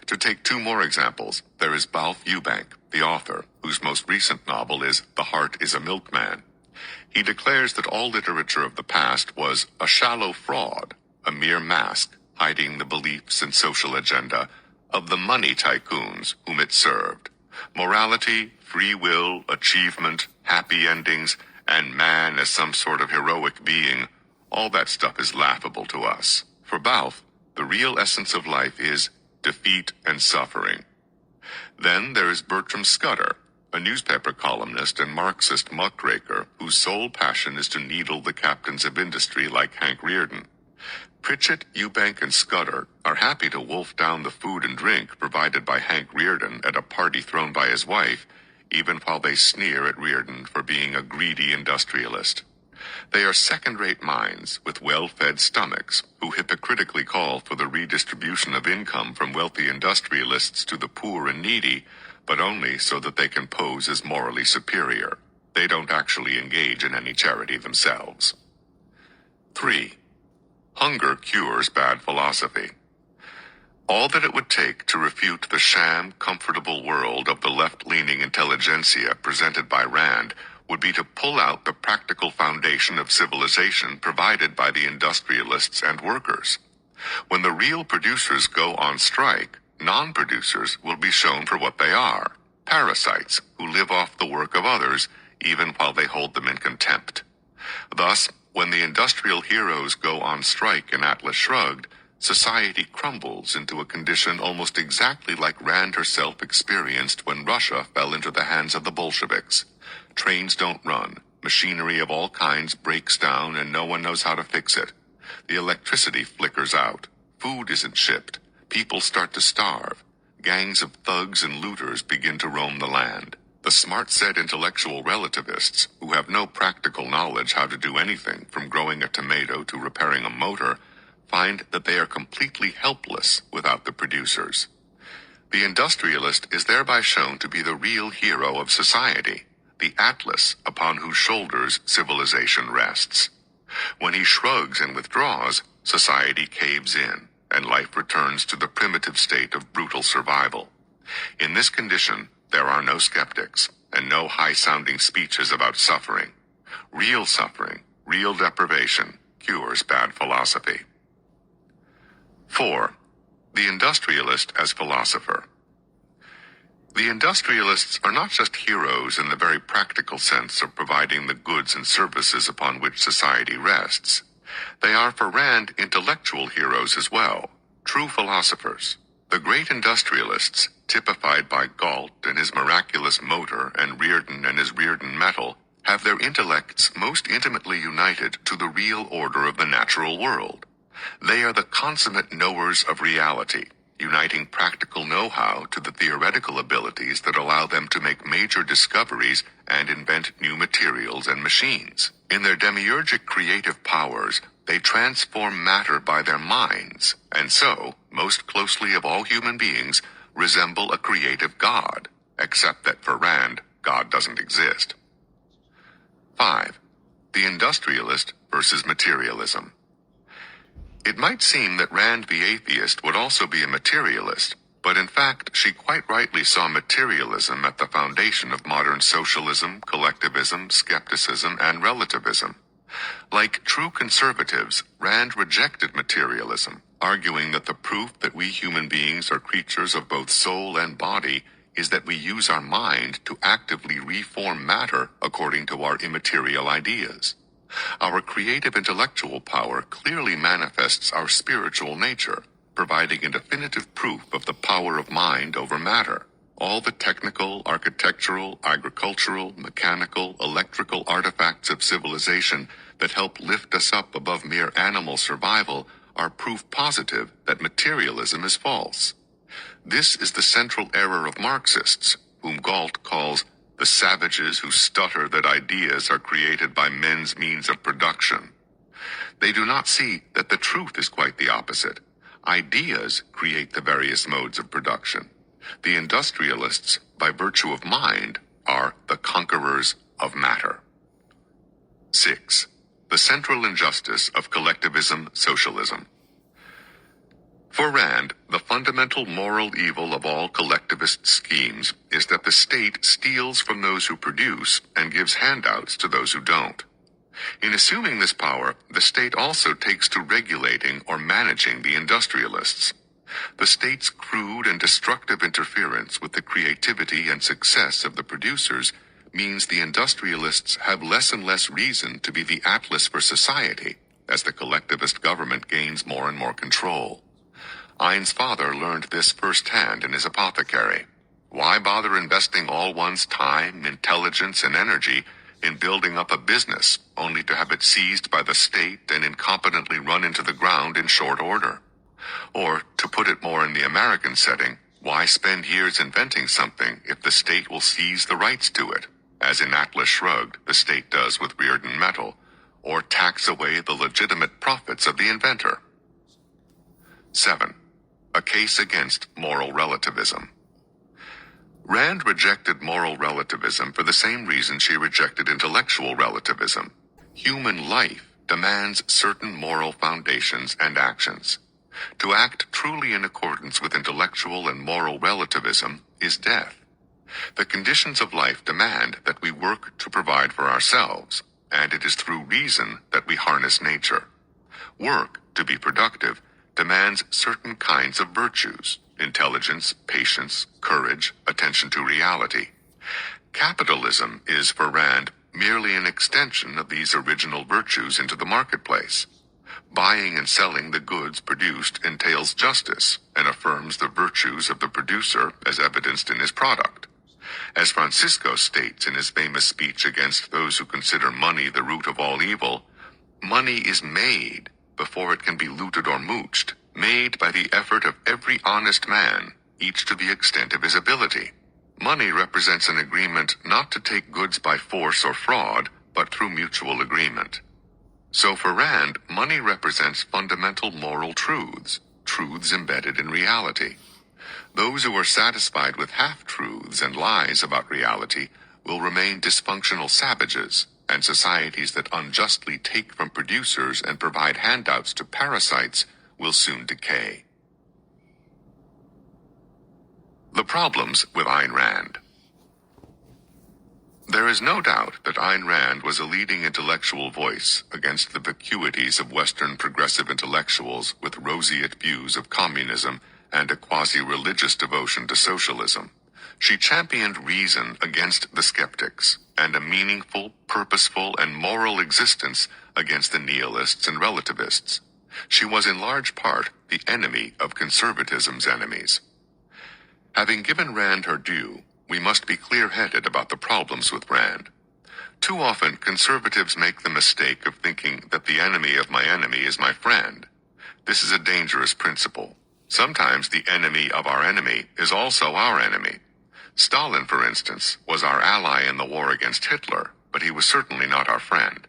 To take two more examples, there is Balf Eubank, the author, whose most recent novel is The Heart is a Milkman. He declares that all literature of the past was a shallow fraud, a mere mask hiding the beliefs and social agenda of the money tycoons whom it served. Morality, free will, achievement, happy endings, and man as some sort of heroic being, all that stuff is laughable to us. For Balf, the real essence of life is defeat and suffering. Then there is Bertram Scudder, a newspaper columnist and Marxist muckraker whose sole passion is to needle the captains of industry like Hank Rearden. Pritchett, Eubank, and Scudder are happy to wolf down the food and drink provided by Hank Rearden at a party thrown by his wife, even while they sneer at Rearden for being a greedy industrialist. They are second-rate minds with well-fed stomachs who hypocritically call for the redistribution of income from wealthy industrialists to the poor and needy, but only so that they can pose as morally superior. They don't actually engage in any charity themselves. 3. Hunger cures bad philosophy. All that it would take to refute the sham, comfortable world of the left-leaning intelligentsia presented by Rand would be to pull out the practical foundation of civilization provided by the industrialists and workers. When the real producers go on strike, non-producers will be shown for what they are, parasites who live off the work of others even while they hold them in contempt. Thus, when the industrial heroes go on strike in Atlas Shrugged, society crumbles into a condition almost exactly like Rand herself experienced when Russia fell into the hands of the Bolsheviks. Trains don't run, machinery of all kinds breaks down, and no one knows how to fix it. The electricity flickers out, food isn't shipped, people start to starve, gangs of thugs and looters begin to roam the land. The smart-set intellectual relativists, who have no practical knowledge how to do anything from growing a tomato to repairing a motor, find that they are completely helpless without the producers. The industrialist is thereby shown to be the real hero of society, the Atlas upon whose shoulders civilization rests. When he shrugs and withdraws, society caves in, and life returns to the primitive state of brutal survival. In this condition, there are no skeptics, and no high-sounding speeches about suffering. Real suffering, real deprivation, cures bad philosophy. 4. The industrialist as philosopher. The industrialists are not just heroes in the very practical sense of providing the goods and services upon which society rests. They are for Rand intellectual heroes as well, true philosophers. The great industrialists, typified by Galt and his miraculous motor and Rearden and his Rearden metal, have their intellects most intimately united to the real order of the natural world. They are the consummate knowers of reality, uniting practical know-how to the theoretical abilities that allow them to make major discoveries and invent new materials and machines. In their demiurgic creative powers, they transform matter by their minds, and so, most closely of all human beings, resemble a creative god, except that for Rand, God doesn't exist. 5. The industrialist versus materialism. It might seem that Rand the atheist would also be a materialist, but in fact she quite rightly saw materialism at the foundation of modern socialism, collectivism, skepticism, and relativism. Like true conservatives, Rand rejected materialism, arguing that the proof that we human beings are creatures of both soul and body is that we use our mind to actively reform matter according to our immaterial ideas. Our creative intellectual power clearly manifests our spiritual nature, providing a definitive proof of the power of mind over matter. All the technical, architectural, agricultural, mechanical, electrical artifacts of civilization that help lift us up above mere animal survival are proof positive that materialism is false. This is the central error of Marxists, whom Galt calls the savages who stutter that ideas are created by men's means of production. They do not see that the truth is quite the opposite. Ideas create the various modes of production. The industrialists, by virtue of mind, are the conquerors of matter. 6. The central injustice of collectivism-socialism. For Rand, the fundamental moral evil of all collectivist schemes is that the state steals from those who produce and gives handouts to those who don't. In assuming this power, the state also takes to regulating or managing the industrialists. The state's crude and destructive interference with the creativity and success of the producers means the industrialists have less and less reason to be the atlas for society as the collectivist government gains more and more control. Ayn's father learned this firsthand in his apothecary. Why bother investing all one's time, intelligence, and energy in building up a business only to have it seized by the state and incompetently run into the ground in short order? Or, to put it more in the American setting, why spend years inventing something if the state will seize the rights to it, as in Atlas Shrugged the state does with Reardon Metal, or tax away the legitimate profits of the inventor? 7. A case against moral relativism. Rand rejected moral relativism for the same reason she rejected intellectual relativism. Human life demands certain moral foundations and actions. To act truly in accordance with intellectual and moral relativism is death. The conditions of life demand that we work to provide for ourselves, and it is through reason that we harness nature. Work, to be productive, demands certain kinds of virtues: intelligence, patience, courage, attention to reality. Capitalism is, for Rand, merely an extension of these original virtues into the marketplace. Buying and selling the goods produced entails justice and affirms the virtues of the producer as evidenced in his product. As Francisco states in his famous speech against those who consider money the root of all evil, money is made before it can be looted or mooched, made by the effort of every honest man, each to the extent of his ability. Money represents an agreement not to take goods by force or fraud, but through mutual agreement. So for Rand, money represents fundamental moral truths, truths embedded in reality. Those who are satisfied with half-truths and lies about reality will remain dysfunctional savages, and societies that unjustly take from producers and provide handouts to parasites will soon decay. The problems with Ayn Rand. There is no doubt that Ayn Rand was a leading intellectual voice against the vacuities of Western progressive intellectuals with roseate views of communism and a quasi-religious devotion to socialism. She championed reason against the skeptics, and a meaningful, purposeful, and moral existence against the nihilists and relativists. She was in large part the enemy of conservatism's enemies. Having given Rand her due, we must be clear-headed about the problems with Rand. Too often, conservatives make the mistake of thinking that the enemy of my enemy is my friend. This is a dangerous principle. Sometimes the enemy of our enemy is also our enemy. Stalin, for instance, was our ally in the war against Hitler, but he was certainly not our friend.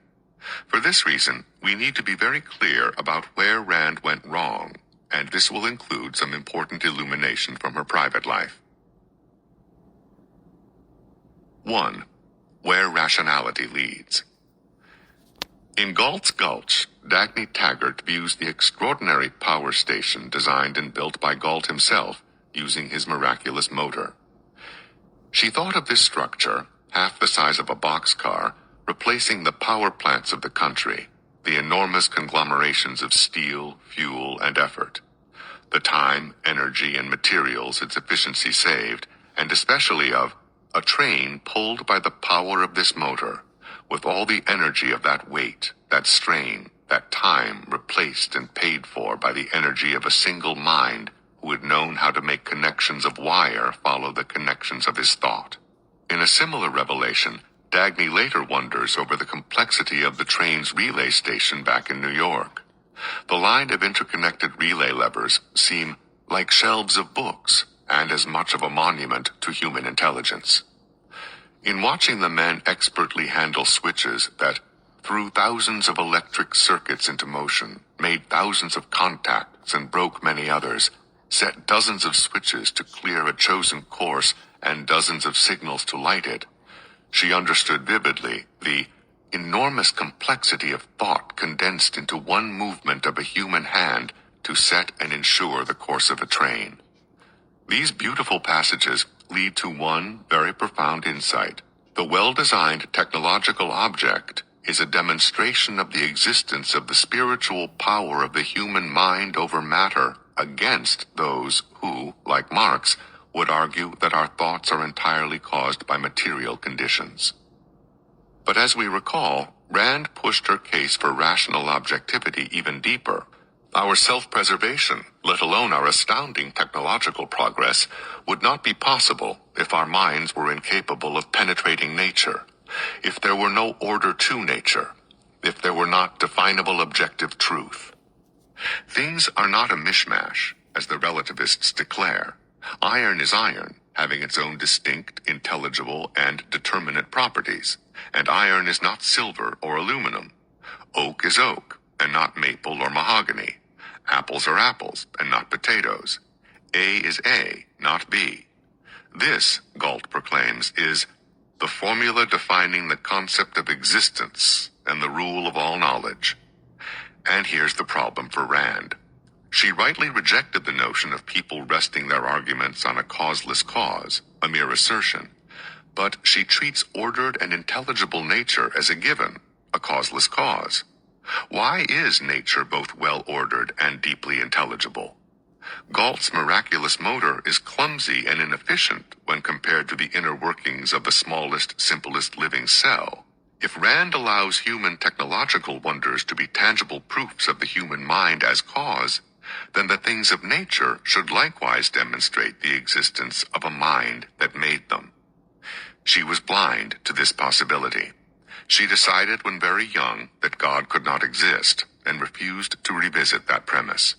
For this reason, we need to be very clear about where Rand went wrong, and this will include some important illumination from her private life. 1. Where rationality leads. In Galt's Gulch, Dagny Taggart views the extraordinary power station designed and built by Galt himself using his miraculous motor. She thought of this structure, half the size of a boxcar, replacing the power plants of the country, the enormous conglomerations of steel, fuel, and effort. The time, energy, and materials its efficiency saved, and especially of a train pulled by the power of this motor, with all the energy of that weight, that strain, that time replaced and paid for by the energy of a single mind who had known how to make connections of wire follow the connections of his thought. In a similar revelation, Dagny later wonders over the complexity of the train's relay station back in New York. The line of interconnected relay levers seem like shelves of books and as much of a monument to human intelligence. In watching the men expertly handle switches that threw thousands of electric circuits into motion, made thousands of contacts and broke many others, set dozens of switches to clear a chosen course and dozens of signals to light it, she understood vividly the enormous complexity of thought condensed into one movement of a human hand to set and ensure the course of a train. These beautiful passages lead to one very profound insight. The well-designed technological object is a demonstration of the existence of the spiritual power of the human mind over matter against those who, like Marx, would argue that our thoughts are entirely caused by material conditions. But as we recall, Rand pushed her case for rational objectivity even deeper. Our self-preservation, let alone our astounding technological progress, would not be possible if our minds were incapable of penetrating nature, if there were no order to nature, if there were not definable objective truth. Things are not a mishmash, as the relativists declare. Iron is iron, having its own distinct, intelligible, and determinate properties, and iron is not silver or aluminum. Oak is oak, and not maple or mahogany. Apples are apples, and not potatoes. A is A, not B. This, Galt proclaims, is the formula defining the concept of existence and the rule of all knowledge. And here's the problem for Rand. She rightly rejected the notion of people resting their arguments on a causeless cause, a mere assertion. But she treats ordered and intelligible nature as a given, a causeless cause. Why is nature both well-ordered and deeply intelligible? Galt's miraculous motor is clumsy and inefficient when compared to the inner workings of the smallest, simplest living cell. If Rand allows human technological wonders to be tangible proofs of the human mind as cause, then the things of nature should likewise demonstrate the existence of a mind that made them. She was blind to this possibility. She decided when very young that God could not exist and refused to revisit that premise.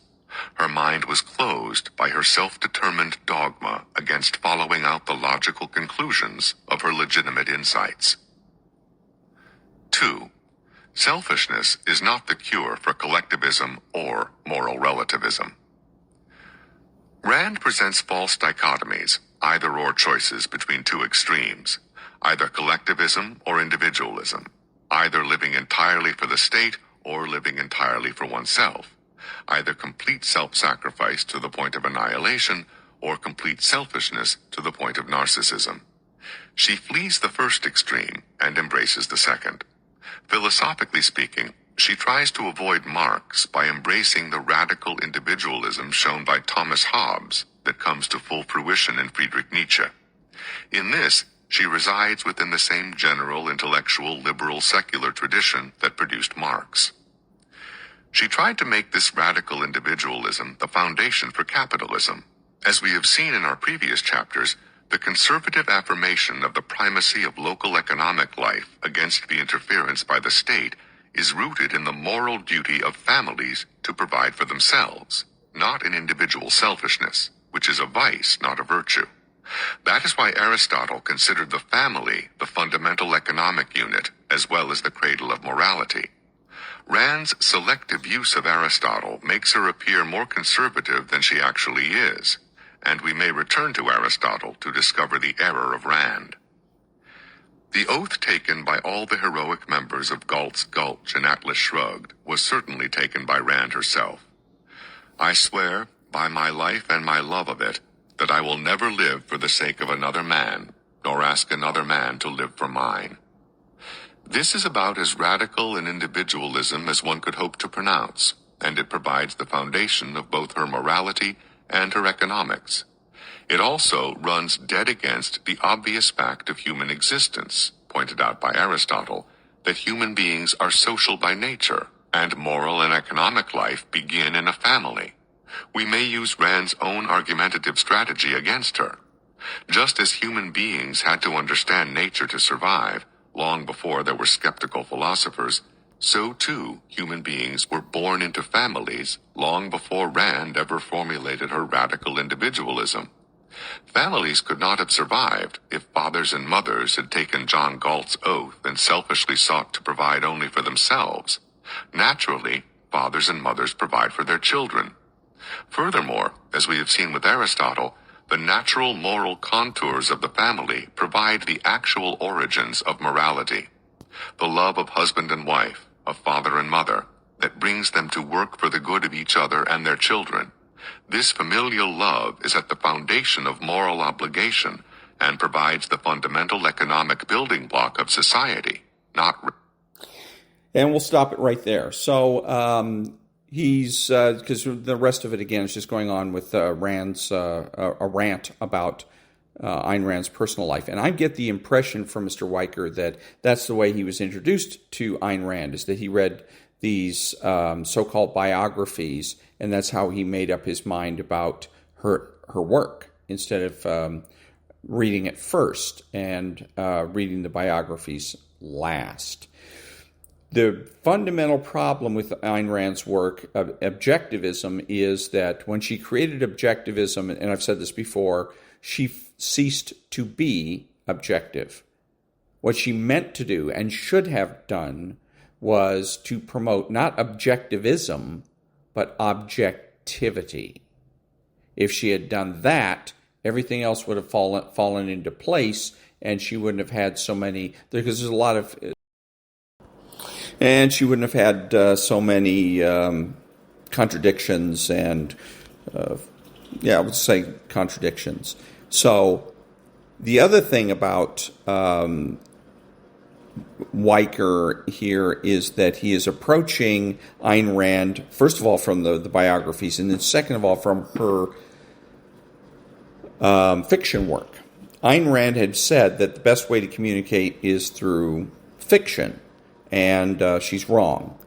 Her mind was closed by her self-determined dogma against following out the logical conclusions of her legitimate insights. 2. Selfishness is not the cure for collectivism or moral relativism. Rand presents false dichotomies, either-or choices between two extremes, either collectivism or individualism, either living entirely for the state or living entirely for oneself, either complete self-sacrifice to the point of annihilation or complete selfishness to the point of narcissism. She flees the first extreme and embraces the second. Philosophically speaking, she tries to avoid Marx by embracing the radical individualism shown by Thomas Hobbes that comes to full fruition in Friedrich Nietzsche. In this, she resides within the same general intellectual liberal secular tradition that produced Marx. She tried to make this radical individualism the foundation for capitalism. As we have seen in our previous chapters, the conservative affirmation of the primacy of local economic life against the interference by the state is rooted in the moral duty of families to provide for themselves, not in individual selfishness, which is a vice, not a virtue. That is why Aristotle considered the family the fundamental economic unit, as well as the cradle of morality. Rand's selective use of Aristotle makes her appear more conservative than she actually is, and we may return to Aristotle to discover the error of Rand. The oath taken by all the heroic members of Galt's Gulch and Atlas Shrugged was certainly taken by Rand herself. I swear, by my life and my love of it, that I will never live for the sake of another man, nor ask another man to live for mine. This is about as radical an individualism as one could hope to pronounce, and it provides the foundation of both her morality and her economics. It also runs dead against the obvious fact of human existence, pointed out by Aristotle, that human beings are social by nature, and moral and economic life begin in a family. We may use Rand's own argumentative strategy against her. Just as human beings had to understand nature to survive, long before there were skeptical philosophers, so too human beings were born into families long before Rand ever formulated her radical individualism. Families could not have survived if fathers and mothers had taken John Galt's oath and selfishly sought to provide only for themselves. Naturally, fathers and mothers provide for their children. Furthermore, as we have seen with Aristotle, the natural moral contours of the family provide the actual origins of morality. The love of husband and wife, of father and mother, that brings them to work for the good of each other and their children. This familial love is at the foundation of moral obligation and provides the fundamental economic building block of society, not... And we'll stop it right there. So he's, because the rest of it, again, is just going on with Rand's, a rant about Ayn Rand's personal life. And I get the impression from Mr. Wiker that that's the way he was introduced to Ayn Rand, is that he read these so-called biographies, and that's how he made up his mind about her work, instead of reading it first and reading the biographies last. The fundamental problem with Ayn Rand's work, objectivism, is that when she created objectivism, and I've said this before, she ceased to be objective. What she meant to do and should have done was to promote not objectivism, but objectivity. If she had done that, everything else would have fallen into place, and she wouldn't have had so many, because there's a lot of... And she wouldn't have had so many contradictions and, I would say contradictions. So the other thing about Wiker here is that he is approaching Ayn Rand, first of all, from the biographies, and then second of all, from her fiction work. Ayn Rand had said that the best way to communicate is through fiction. And she's wrong.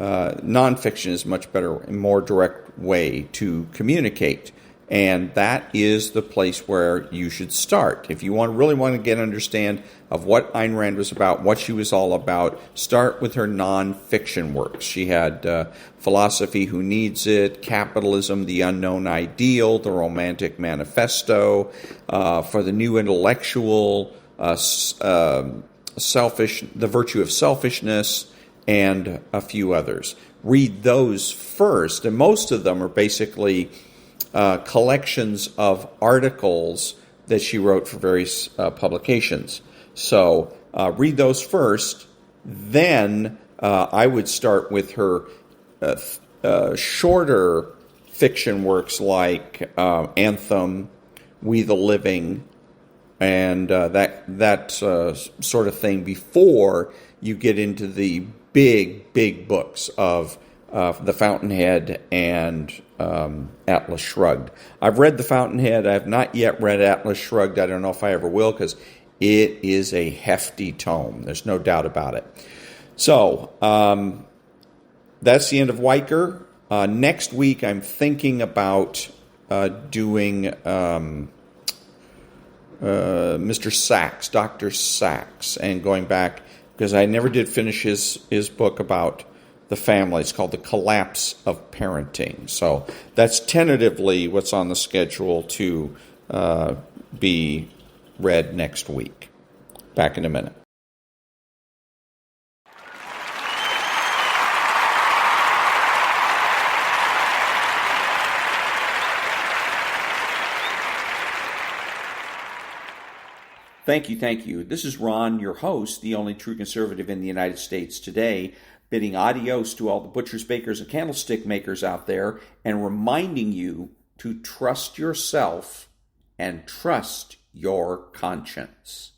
Nonfiction is a much better and more direct way to communicate. And that is the place where you should start. If you really want to get an understand of what Ayn Rand was about, what she was all about, start with her nonfiction works. She had Philosophy, Who Needs It, Capitalism, The Unknown Ideal, The Romantic Manifesto, For the New Intellectual, The Virtue of Selfishness, and a few others. Read those first, and most of them are basically collections of articles that she wrote for various publications. So read those first, then I would start with her shorter fiction works like Anthem, We the Living, and that sort of thing before you get into the big books of The Fountainhead and Atlas Shrugged. I've read The Fountainhead. I have not yet read Atlas Shrugged. I don't know if I ever will, because it is a hefty tome. There's no doubt about it. So that's the end of Wiker. Next week I'm thinking about doing... Mr. Sachs, Dr. Sachs, and going back, because I never did finish his book about the family. It's called The Collapse of Parenting. So that's tentatively what's on the schedule to be read next week. Back in a minute. Thank you. This is Ron, your host, the only true conservative in the United States today, bidding adios to all the butchers, bakers, and candlestick makers out there, and reminding you to trust yourself and trust your conscience.